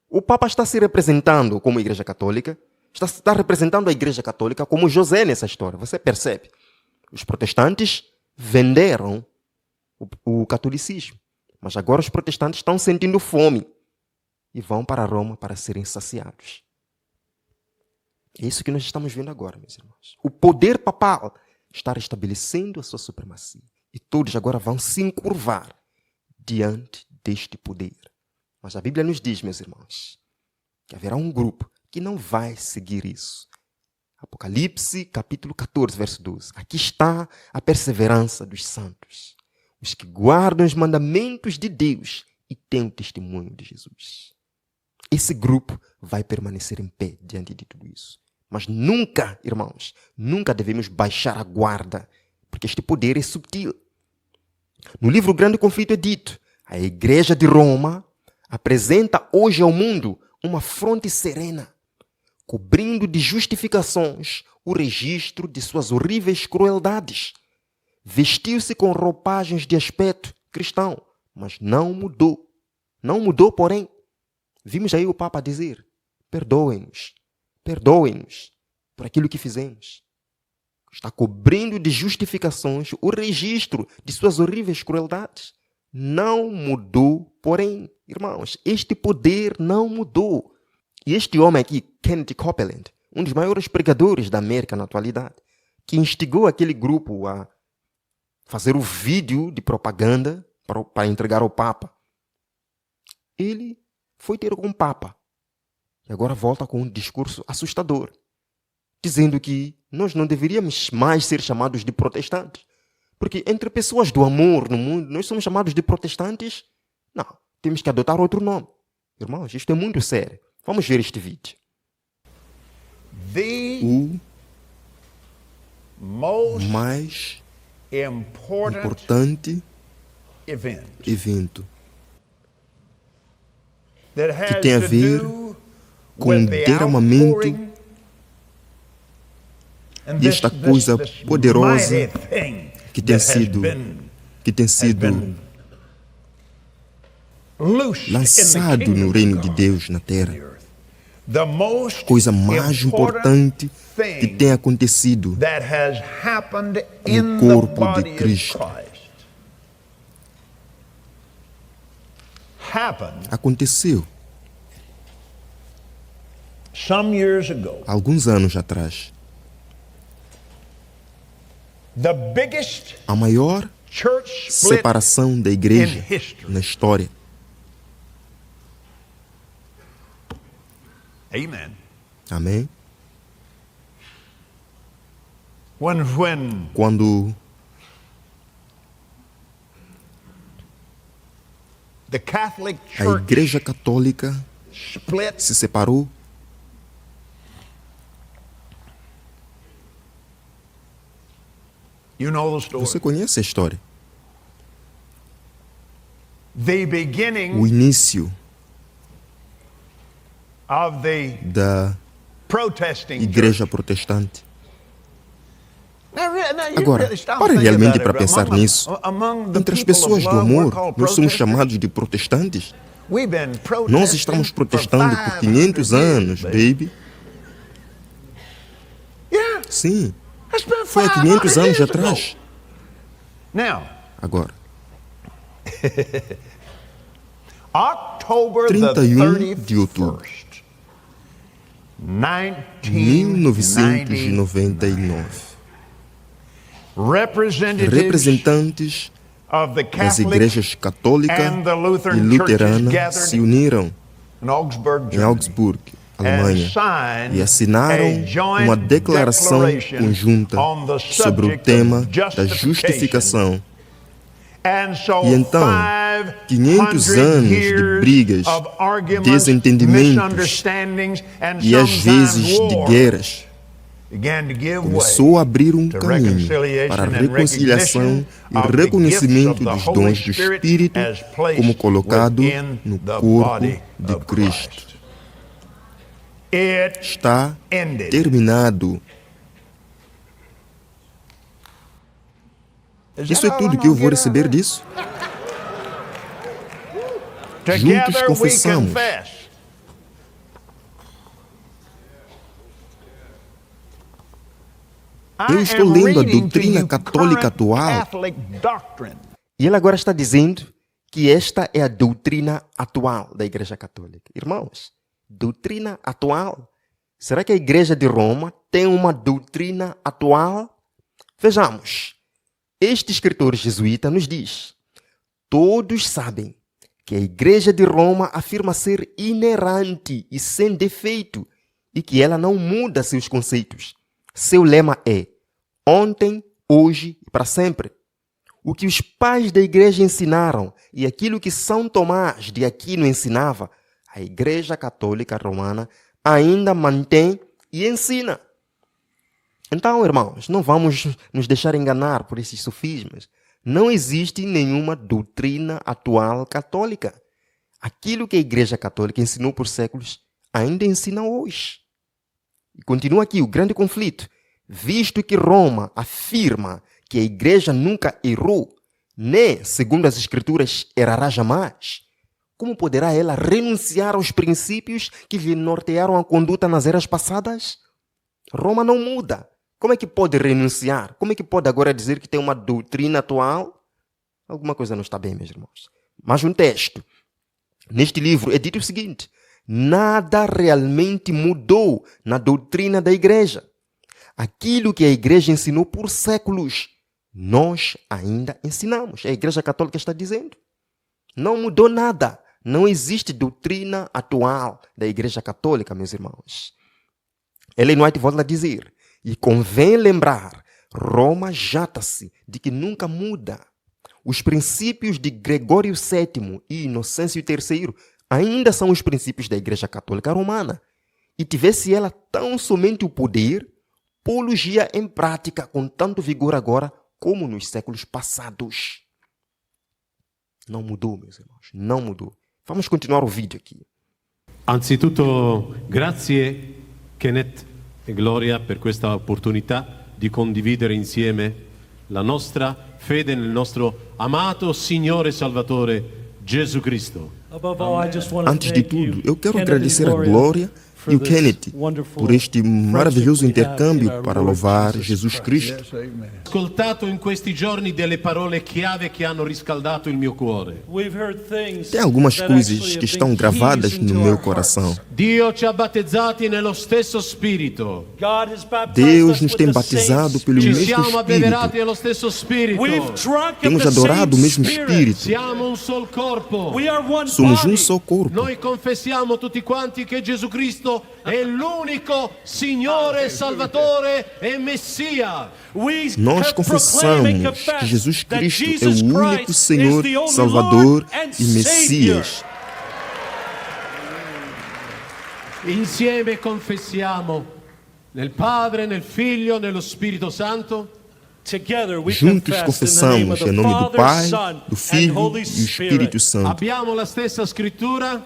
O Papa está se representando como Igreja Católica. Está representando a Igreja Católica como José nessa história. Você percebe? Os protestantes venderam o catolicismo. Mas agora os protestantes estão sentindo fome e vão para Roma para serem saciados. É isso que nós estamos vendo agora, meus irmãos. O poder papal está restabelecendo a sua supremacia. E todos agora vão se encurvar diante deste poder. Mas a Bíblia nos diz, meus irmãos, que haverá um grupo que não vai seguir isso. Apocalipse, capítulo 14, verso 12. Aqui está a perseverança dos santos, os que guardam os mandamentos de Deus e têm o testemunho de Jesus. Esse grupo vai permanecer em pé diante de tudo isso. Mas nunca, irmãos, nunca devemos baixar a guarda, porque este poder é subtil. No livro Grande Conflito é dito: a Igreja de Roma apresenta hoje ao mundo uma fronte serena, cobrindo de justificações o registro de suas horríveis crueldades. Vestiu-se com roupagens de aspecto cristão, mas não mudou. Não mudou, porém. Vimos aí o Papa dizer: perdoem-nos por aquilo que fizemos. Está cobrindo de justificações o registro de suas horríveis crueldades. Não mudou, porém, irmãos, este poder não mudou. E este homem aqui, Kenneth Copeland, um dos maiores pregadores da América na atualidade, que instigou aquele grupo a fazer o vídeo de propaganda para entregar ao Papa, ele foi ter com o Papa e agora volta com um discurso assustador, dizendo que nós não deveríamos mais ser chamados de protestantes, porque entre pessoas do amor no mundo, nós somos chamados de protestantes? Não, temos que adotar outro nome. Irmãos, isto é muito sério. Vamos ver este vídeo. O mais importante evento que tem a ver com o derramamento desta coisa poderosa que tem sido lançado no reino de Deus na terra. Coisa mais importante que tem acontecido no corpo de Cristo. Aconteceu alguns anos atrás. A maior separação da igreja na história. Amém? Quando a Igreja Católica se separou, você conhece a história? O início da Igreja Protestante. Agora, pare realmente para pensar nisso. Entre as pessoas do amor, nós somos chamados de protestantes. Nós estamos protestando por 500 anos, baby. Sim, foi há 500 anos atrás. Agora, 31 de outubro de 1999. Representantes das igrejas católica e luterana se uniram em Augsburg, Alemanha, e assinaram uma declaração conjunta sobre o tema da justificação. E então, 500 anos de brigas, desentendimentos e às vezes de guerras começou a abrir um caminho para a reconciliação e reconhecimento dos dons do Espírito como colocado no corpo de Cristo. Está terminado. Isso é tudo que eu vou receber disso? Juntos confessamos. Eu estou lendo a doutrina católica atual. E ele agora está dizendo que esta é a doutrina atual da Igreja Católica. Irmãos, doutrina atual? Será que a Igreja de Roma tem uma doutrina atual? Vejamos. Este escritor jesuíta nos diz: todos sabem que a Igreja de Roma afirma ser inerrante e sem defeito e que ela não muda seus conceitos. Seu lema é ontem, hoje e para sempre. O que os pais da Igreja ensinaram e aquilo que São Tomás de Aquino ensinava, a Igreja Católica Romana ainda mantém e ensina. Então, irmãos, não vamos nos deixar enganar por esses sofismas. Não existe nenhuma doutrina atual católica. Aquilo que a Igreja Católica ensinou por séculos ainda ensina hoje. E continua aqui o grande conflito. Visto que Roma afirma que a Igreja nunca errou, nem, segundo as Escrituras, errará jamais, como poderá ela renunciar aos princípios que lhe nortearam a conduta nas eras passadas? Roma não muda. Como é que pode renunciar? Como é que pode agora dizer que tem uma doutrina atual? Alguma coisa não está bem, meus irmãos. Mas um texto. Neste livro é dito o seguinte: nada realmente mudou na doutrina da Igreja. Aquilo que a Igreja ensinou por séculos, nós ainda ensinamos. A Igreja Católica está dizendo. Não mudou nada. Não existe doutrina atual da Igreja Católica, meus irmãos. Ellen White volta a dizer, e convém lembrar, Roma jata-se de que nunca muda. Os princípios de Gregório VII e Inocêncio III ainda são os princípios da Igreja Católica Romana. E tivesse ela tão somente o poder, pô-los-ia em prática com tanto vigor agora como nos séculos passados. Não mudou, meus irmãos, não mudou. Vamos continuar o vídeo aqui. Anzitutto, grazie Kenneth e Gloria per questa opportunità di condividere insieme la nostra fede nel nostro amato Signore Salvatore Gesù Cristo. Antes de tudo, eu quero agradecer a Glória e o Kenneth por este maravilhoso intercâmbio para louvar Jesus Cristo. Ascoltato in questi giorni delle parole chiave che hanno riscaldato il mio cuore. Tem algumas coisas que estão gravadas no meu coração. Dio ci ha battezzati nello stesso spirito. Deus nos tem batizado pelo Ci mesmo siamo abbeverati Espírito. nello stesso spirito. Temos adorado o mesmo Espírito. Siamo un sol corpo. Somos um só corpo. Noi confessiamo tutti quanti che Gesù Cristo è l'unico Signore, Salvatore e Messia. Nós confessamos que Jesus Cristo é o único Senhor, Salvador e Messias. Insieme confessiamo nel Padre, nel Figlio, nello Spirito Santo. Juntos confessamos em nome do Pai, do Filho e do Espírito Santo. Abbiamo la stessa scrittura.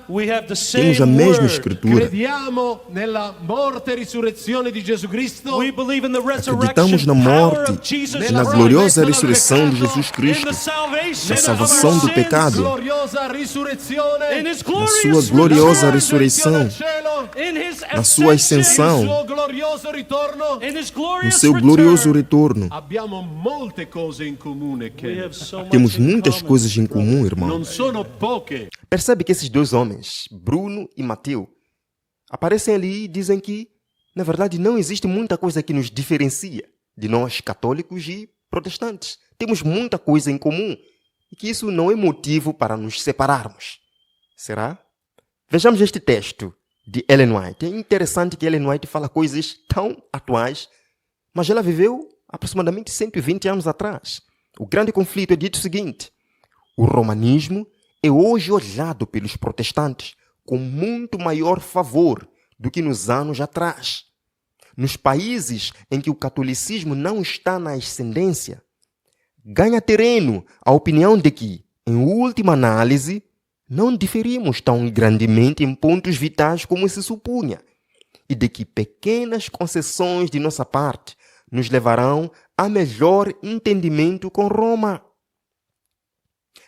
Temos a mesma Escritura. Crediamo nella morte e risurrezione di Gesù Cristo. Acreditamos na morte e na gloriosa ressurreição de Jesus Cristo, na salvação do pecado, na sua gloriosa ressurreição, na sua ascensão, no seu glorioso retorno. Abbiamo molte cose in comune, Temos muitas coisas em comum, irmão. non sono poche. Percebe que esses dois homens, Bruno e Mateu, aparecem ali e dizem que, na verdade, não existe muita coisa que nos diferencia de nós católicos e protestantes. Temos muita coisa em comum e que isso não é motivo para nos separarmos. Será? Vejamos este texto de Ellen White. É interessante que Ellen White fala coisas tão atuais, mas ela viveu aproximadamente 120 anos atrás. O grande conflito é dito o seguinte: o romanismo é hoje olhado pelos protestantes com muito maior favor do que nos anos atrás. Nos países em que o catolicismo não está na ascendência, ganha terreno a opinião de que, em última análise, não diferimos tão grandemente em pontos vitais como se supunha, e de que pequenas concessões de nossa parte nos levarão a melhor entendimento com Roma.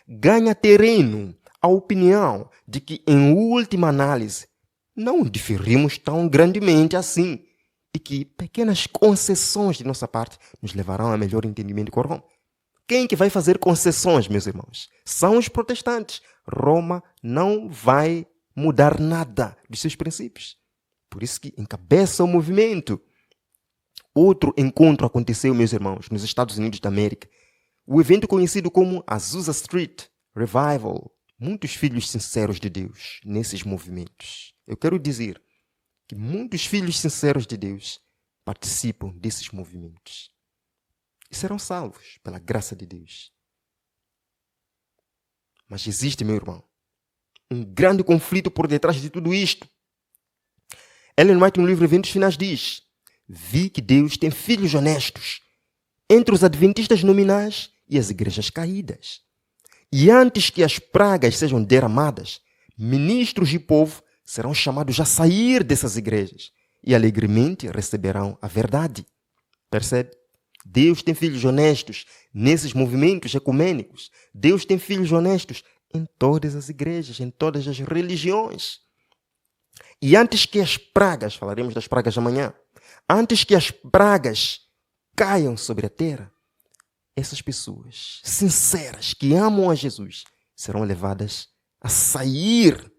Ganha terreno a opinião de que, em última análise, não diferimos tão grandemente assim e que pequenas concessões de nossa parte nos levarão a melhor entendimento com Roma. Quem que vai fazer concessões, meus irmãos? São os protestantes. Roma não vai mudar nada dos seus princípios. Por isso que encabeça o movimento. Outro encontro aconteceu, meus irmãos, nos Estados Unidos da América. O evento conhecido como Azusa Street, revival, muitos filhos sinceros de Deus nesses movimentos. Eu quero dizer que muitos filhos sinceros de Deus participam desses movimentos e serão salvos pela graça de Deus. Mas existe, meu irmão, um grande conflito por detrás de tudo isto. Ellen White, no livro Eventos Finais, diz: vi que Deus tem filhos honestos entre os adventistas nominais e as igrejas caídas. E antes que as pragas sejam derramadas, ministros e povo serão chamados a sair dessas igrejas e alegremente receberão a verdade. Percebe? Deus tem filhos honestos nesses movimentos ecumênicos. Deus tem filhos honestos em todas as igrejas, em todas as religiões. E antes que as pragas, falaremos das pragas amanhã, antes que as pragas caiam sobre a terra, essas pessoas sinceras que amam a Jesus serão levadas a sair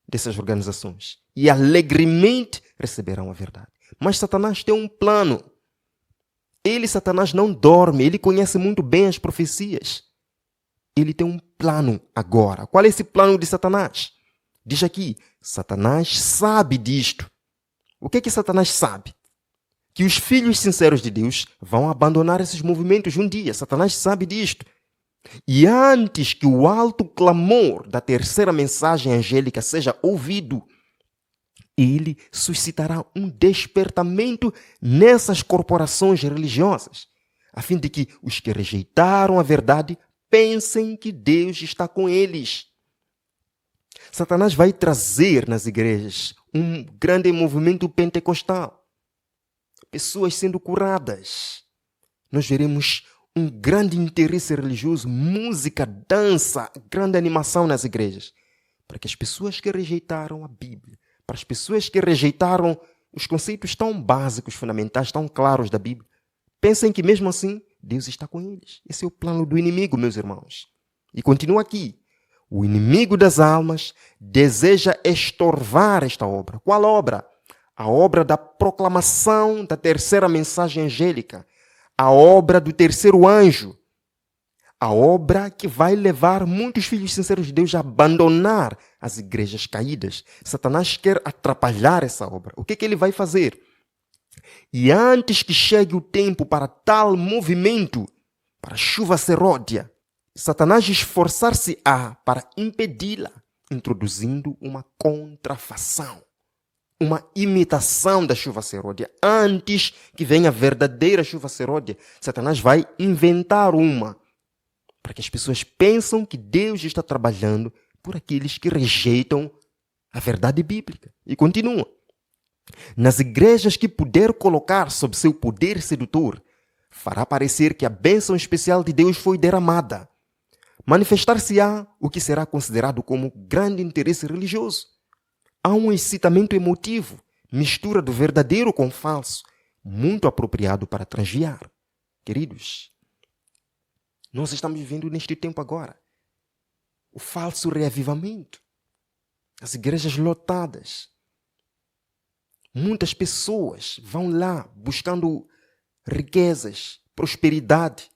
dessas organizações e alegremente receberão a verdade. Mas Satanás tem um plano. Satanás, não dorme, ele conhece muito bem as profecias. Ele tem um plano agora. Qual é esse plano de Satanás? Diz aqui, Satanás sabe disto. O que Satanás sabe? Que os filhos sinceros de Deus vão abandonar esses movimentos um dia. Satanás sabe disto. E antes que o alto clamor da terceira mensagem angélica seja ouvido, ele suscitará um despertamento nessas corporações religiosas, a fim de que os que rejeitaram a verdade pensem que Deus está com eles. Satanás vai trazer nas igrejas um grande movimento pentecostal. Pessoas sendo curadas. Nós veremos um grande interesse religioso, música, dança, grande animação nas igrejas. Para que as pessoas que rejeitaram a Bíblia, para as pessoas que rejeitaram os conceitos tão básicos, fundamentais, tão claros da Bíblia, pensem que mesmo assim Deus está com eles. Esse é o plano do inimigo, meus irmãos. E continua aqui. O inimigo das almas deseja estorvar esta obra. Qual obra? A obra da proclamação da terceira mensagem angélica. A obra do terceiro anjo. A obra que vai levar muitos filhos sinceros de Deus a abandonar as igrejas caídas. Satanás quer atrapalhar essa obra. O que ele vai fazer? E antes que chegue o tempo para tal movimento, para a chuva seródia, Satanás esforçar-se-á para impedi-la, introduzindo uma contrafação, uma imitação da chuva seródia. Antes que venha a verdadeira chuva seródia, Satanás vai inventar uma, para que as pessoas pensam que Deus está trabalhando por aqueles que rejeitam a verdade bíblica. E continua. Nas igrejas que puder colocar sob seu poder sedutor, fará parecer que a bênção especial de Deus foi derramada. Manifestar-se-á o que será considerado como grande interesse religioso. Há um excitamento emotivo, mistura do verdadeiro com o falso, muito apropriado para transviar. Queridos, nós estamos vivendo neste tempo agora o falso reavivamento. As igrejas lotadas. Muitas pessoas vão lá buscando riquezas, prosperidade,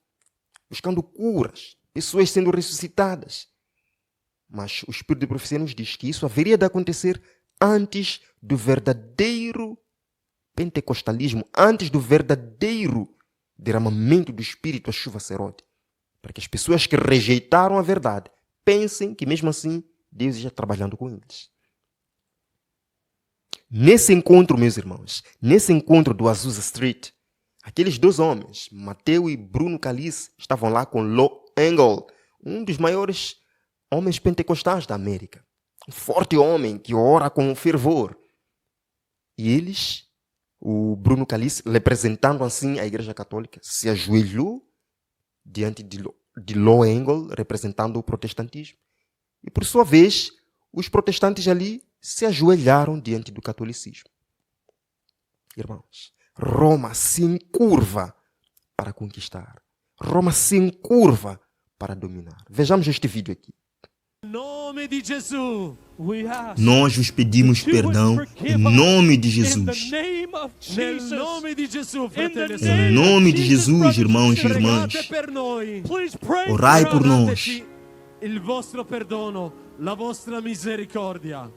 buscando curas, pessoas sendo ressuscitadas. Mas o Espírito de profecia nos diz que isso haveria de acontecer antes do verdadeiro pentecostalismo, antes do verdadeiro derramamento do Espírito, a chuva seródia. Para que as pessoas que rejeitaram a verdade pensem que mesmo assim Deus está trabalhando com eles. Nesse encontro, meus irmãos, nesse encontro do Azusa Street, aqueles dois homens, Mateo e Bruno Calice, estavam lá com Lo Engel, um dos maiores homens pentecostais da América. Um forte homem que ora com fervor. E eles, o Bruno Calice, representando assim a Igreja Católica, se ajoelhou diante de Lo Engel, representando o protestantismo. E por sua vez, os protestantes ali se ajoelharam diante do catolicismo. Irmãos, Roma se encurva para conquistar. Roma se encurva para dominar. Vejamos este vídeo aqui. Nós vos pedimos perdão em nome de Jesus. Em nome de Jesus, irmãos e irmãs, orai por nós. il vostro perdono, la vostra misericordia.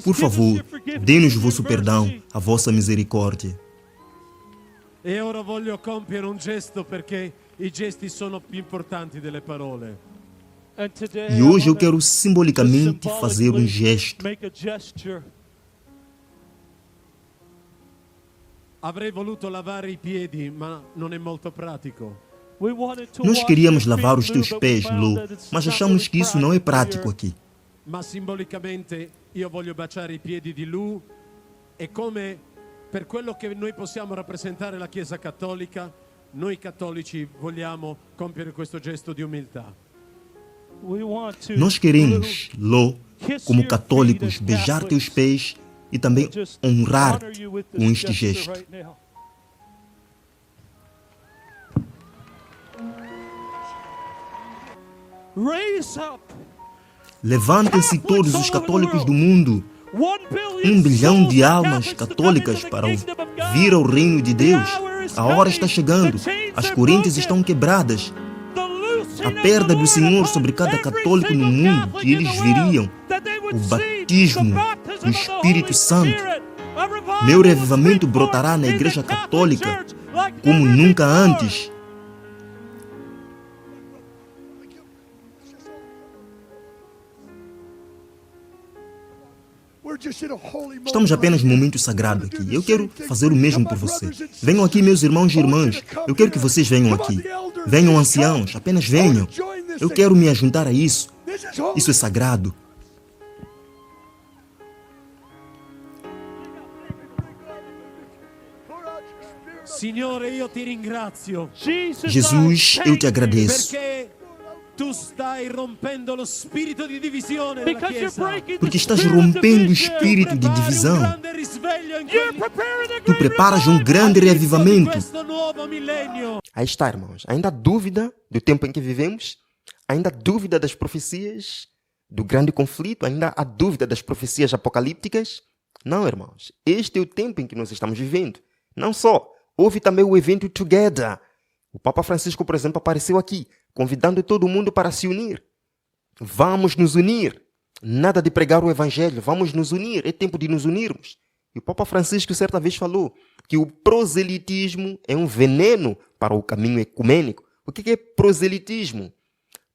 Por favor, dê-nos o vosso perdão, a vossa misericórdia. E ora voglio compiere un gesto perché i gesti sono più importanti delle parole. E hoje eu quero simbolicamente fazer um gesto. Avrei voluto lavare i piedi, ma non è molto pratico. Nós queríamos lavar os teus pés, Lou, mas achamos que isso não é prático aqui. Ma simbolicamente io voglio baciare i piedi di Lou e come per quello che noi possiamo rappresentare la Chiesa Cattolica, noi cattolici vogliamo compiere questo gesto di umiltà. Nós queremos, Lou, como católicos, beijar teus pés e também honrar-te com este gesto. Levantem-se todos os católicos do mundo. 1 bilhão de almas católicas para vir ao reino de Deus. A hora está chegando. As correntes estão quebradas. A perda do Senhor sobre cada católico no mundo, e eles viriam o batismo do Espírito Santo. Meu revivamento brotará na Igreja Católica como nunca antes. Estamos apenas num momento sagrado aqui. Eu quero fazer o mesmo por você. Venham aqui, meus irmãos e irmãs. Eu quero que vocês venham aqui. Venham, anciãos, apenas venham. Eu quero me ajuntar a isso. Isso é sagrado. Signore, io ti ringrazio. Jesus, eu te agradeço. Tu stai rompendo lo spirito di divisione della Chiesa. Porque estás rompendo o espírito de divisão. Tu preparas um grande reavivamento. Aí está, irmãos. Ainda há dúvida do tempo em que vivemos? Ainda há dúvida das profecias do grande conflito? Ainda há dúvida das profecias apocalípticas? Não, irmãos. Este é o tempo em que nós estamos vivendo. Não só. Houve também o evento Together. O Papa Francisco, por exemplo, apareceu aqui, convidando todo mundo para se unir. Vamos nos unir. Nada de pregar o Evangelho. Vamos nos unir. É tempo de nos unirmos. E o Papa Francisco certa vez falou que o proselitismo é um veneno para o caminho ecumênico. O que é proselitismo?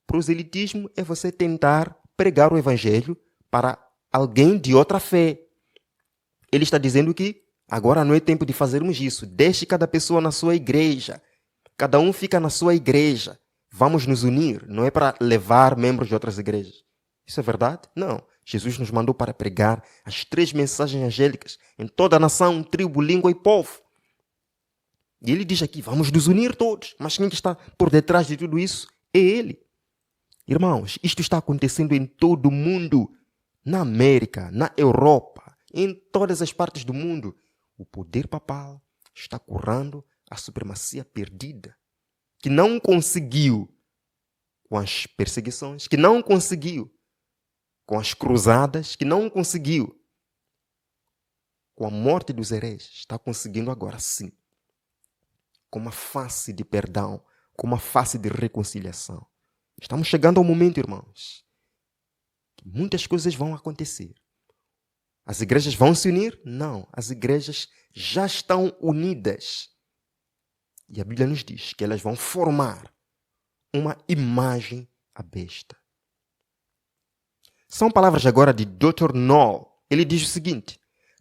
Proselitismo é você tentar pregar o Evangelho para alguém de outra fé. Ele está dizendo que agora não é tempo de fazermos isso. Deixe cada pessoa na sua igreja. Cada um fica na sua igreja. Vamos nos unir. Não é para levar membros de outras igrejas. Isso é verdade? Não. Jesus nos mandou para pregar as 3 mensagens angélicas em toda a nação, tribo, língua e povo. E ele diz aqui, vamos nos unir todos. Mas quem está por detrás de tudo isso é ele. Irmãos, isto está acontecendo em todo o mundo. Na América, na Europa, em todas as partes do mundo. O poder papal está curando a supremacia perdida, que não conseguiu com as perseguições, que não conseguiu com as cruzadas, que não conseguiu com a morte dos hereges, está conseguindo agora sim, com uma face de perdão, com uma face de reconciliação. Estamos chegando ao momento, irmãos, que muitas coisas vão acontecer. As igrejas vão se unir? Não, as igrejas já estão unidas. E a Bíblia nos diz que elas vão formar uma imagem à besta. São palavras agora de Dr. Noll. Ele diz o seguinte: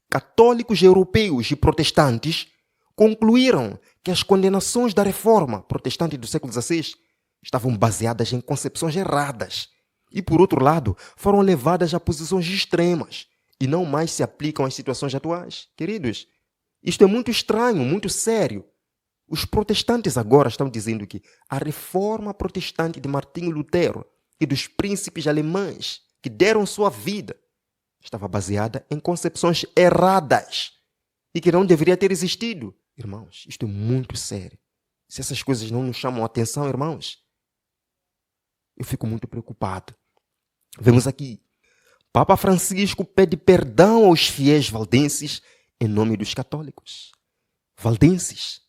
católicos europeus e protestantes concluíram que as condenações da reforma protestante do século XVI estavam baseadas em concepções erradas e, por outro lado, foram levadas a posições extremas e não mais se aplicam às situações atuais. Queridos, isto é muito estranho, muito sério. Os protestantes agora estão dizendo que a reforma protestante de Martinho Lutero e dos príncipes alemães que deram sua vida estava baseada em concepções erradas e que não deveria ter existido. Irmãos, isto é muito sério. Se essas coisas não nos chamam a atenção, irmãos, eu fico muito preocupado. Vemos aqui. Papa Francisco pede perdão aos fiéis valdenses em nome dos católicos. Valdenses,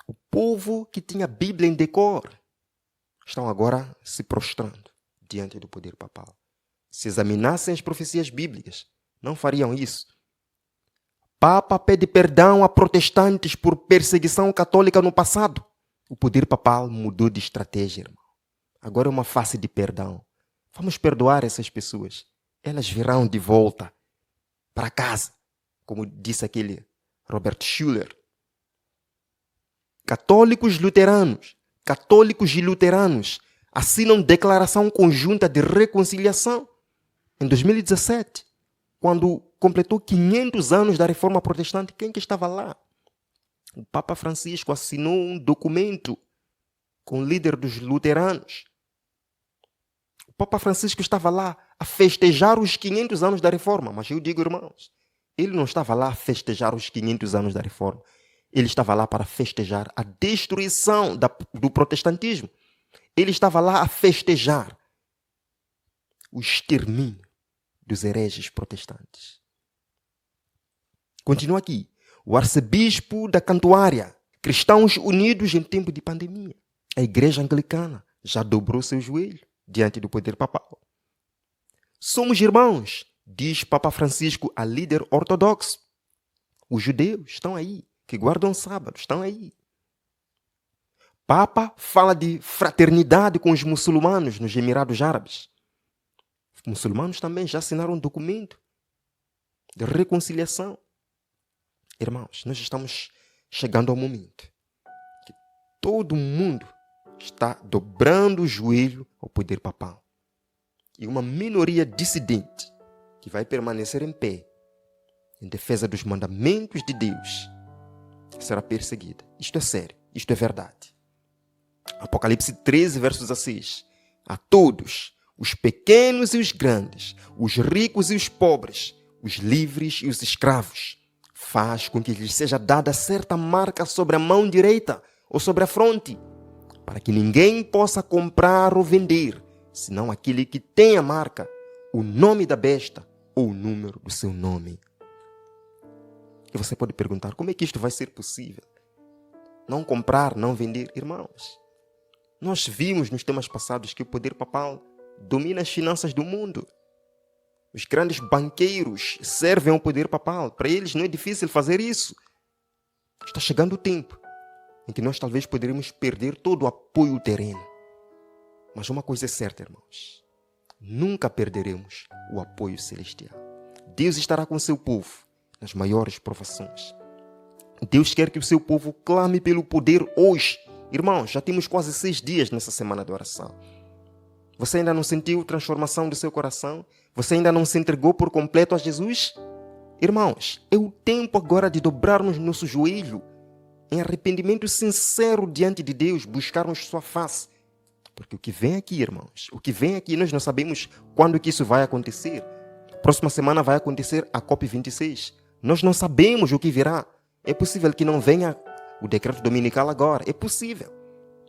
o povo que tinha a Bíblia em decor, estão agora se prostrando diante do poder papal. Se examinassem as profecias bíblicas, não fariam isso. Papa pede perdão a protestantes por perseguição católica no passado. O poder papal mudou de estratégia, irmão. Agora é uma face de perdão. Vamos perdoar essas pessoas. Elas virão de volta para casa, como disse aquele Robert Schuller. Católicos e luteranos assinam declaração conjunta de reconciliação em 2017, quando completou 500 anos da Reforma Protestante. Quem que estava lá? O Papa Francisco assinou um documento com o líder dos luteranos. O Papa Francisco estava lá a festejar os 500 anos da Reforma. Mas eu digo, irmãos, ele não estava lá a festejar os 500 anos da Reforma. Ele estava lá para festejar a destruição do protestantismo. Ele estava lá a festejar o extermínio dos hereges protestantes. Continua aqui. O arcebispo da Cantuária, cristãos unidos em tempo de pandemia. A igreja anglicana já dobrou seu joelho diante do poder papal. Somos irmãos, diz Papa Francisco a líder ortodoxo. Os judeus estão aí, que guardam sábado, estão aí. Papa fala de fraternidade com os muçulmanos nos Emirados Árabes. Os muçulmanos também já assinaram um documento de reconciliação. Irmãos, nós estamos chegando ao momento que todo mundo está dobrando o joelho ao poder papal. E uma minoria dissidente que vai permanecer em pé em defesa dos mandamentos de Deus será perseguida. Isto é sério, isto é verdade. Apocalipse 13, verso 16. A todos, os pequenos e os grandes, os ricos e os pobres, os livres e os escravos, faz com que lhes seja dada certa marca sobre a mão direita ou sobre a fronte, para que ninguém possa comprar ou vender, senão aquele que tem a marca, o nome da besta ou o número do seu nome. E você pode perguntar, como é que isto vai ser possível? Não comprar, não vender. Irmãos, nós vimos nos temas passados que o poder papal domina as finanças do mundo. Os grandes banqueiros servem ao poder papal. Para eles não é difícil fazer isso. Está chegando o tempo em que nós talvez poderemos perder todo o apoio terreno. Mas uma coisa é certa, irmãos. Nunca perderemos o apoio celestial. Deus estará com o seu povo nas maiores provações. Deus quer que o seu povo clame pelo poder hoje. Irmãos, já temos quase 6 dias nessa semana de oração. Você ainda não sentiu transformação do seu coração? Você ainda não se entregou por completo a Jesus? Irmãos, é o tempo agora de dobrarmos nosso joelho em arrependimento sincero diante de Deus, buscarmos sua face. Porque o que vem aqui, irmãos, o que vem aqui, nós não sabemos quando que isso vai acontecer. Próxima semana vai acontecer a COP26. Nós não sabemos o que virá. É possível que não venha o decreto dominical agora. É possível.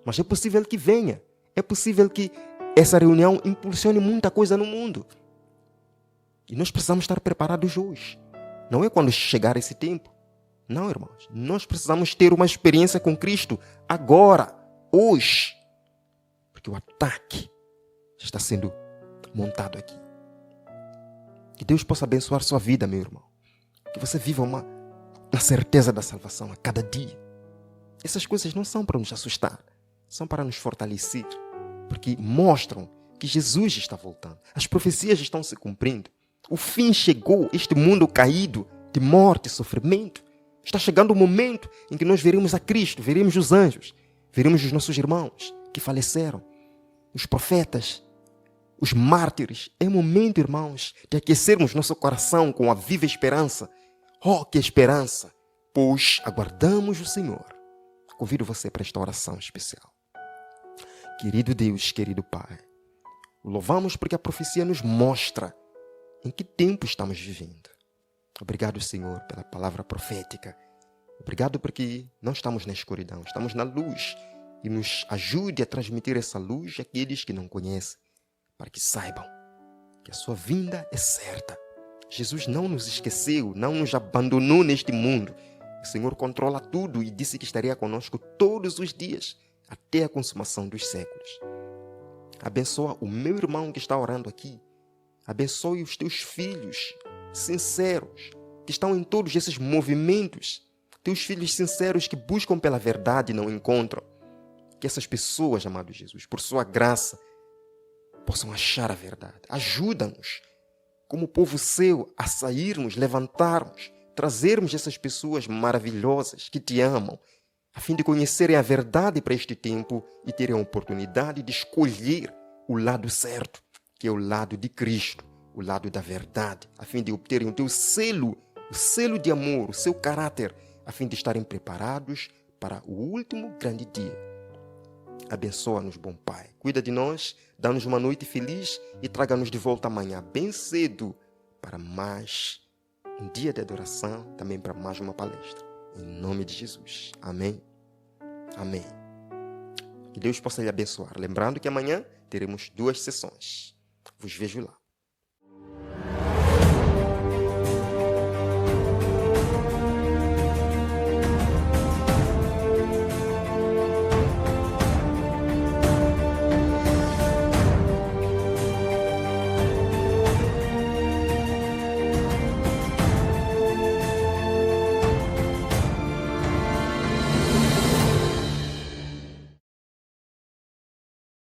Mas é possível que venha. É possível que essa reunião impulsione muita coisa no mundo. E nós precisamos estar preparados hoje. Não é quando chegar esse tempo. Não, irmãos. Nós precisamos ter uma experiência com Cristo agora, hoje. Porque o ataque já está sendo montado aqui. Que Deus possa abençoar sua vida, meu irmão. Que você viva na certeza da salvação a cada dia. Essas coisas não são para nos assustar. São para nos fortalecer. Porque mostram que Jesus está voltando. As profecias estão se cumprindo. O fim chegou. Este mundo caído de morte e sofrimento. Está chegando o momento em que nós veremos a Cristo, veremos os anjos, veremos os nossos irmãos que faleceram, os profetas, os mártires. É momento, irmãos, de aquecermos nosso coração com a viva esperança. Oh, que esperança! Pois aguardamos o Senhor. Convido você para esta oração especial. Querido Deus, querido Pai, louvamos porque a profecia nos mostra em que tempo estamos vivendo. Obrigado, Senhor, pela palavra profética. Obrigado porque não estamos na escuridão, estamos na luz. E nos ajude a transmitir essa luz àqueles que não conhecem, para que saibam que a sua vinda é certa. Jesus não nos esqueceu, não nos abandonou neste mundo. O Senhor controla tudo e disse que estaria conosco todos os dias, até a consumação dos séculos. Abençoa o meu irmão que está orando aqui. Abençoe os teus filhos sinceros que estão em todos esses movimentos. Teus filhos sinceros que buscam pela verdade e não encontram. Que essas pessoas, amado Jesus, por sua graça, possam achar a verdade. Ajuda-nos, como povo seu, a sairmos, levantarmos, trazermos essas pessoas maravilhosas que te amam, a fim de conhecerem a verdade para este tempo e terem a oportunidade de escolher o lado certo, que é o lado de Cristo, o lado da verdade, a fim de obterem o teu selo, o selo de amor, o seu caráter, a fim de estarem preparados para o último grande dia. Abençoa-nos, bom Pai. Cuida de nós, dá-nos uma noite feliz e traga-nos de volta amanhã, bem cedo, para mais um dia de adoração, também para mais uma palestra. Em nome de Jesus. Amém. Amém. Que Deus possa lhe abençoar. Lembrando que amanhã teremos 2 sessões. Vos vejo lá.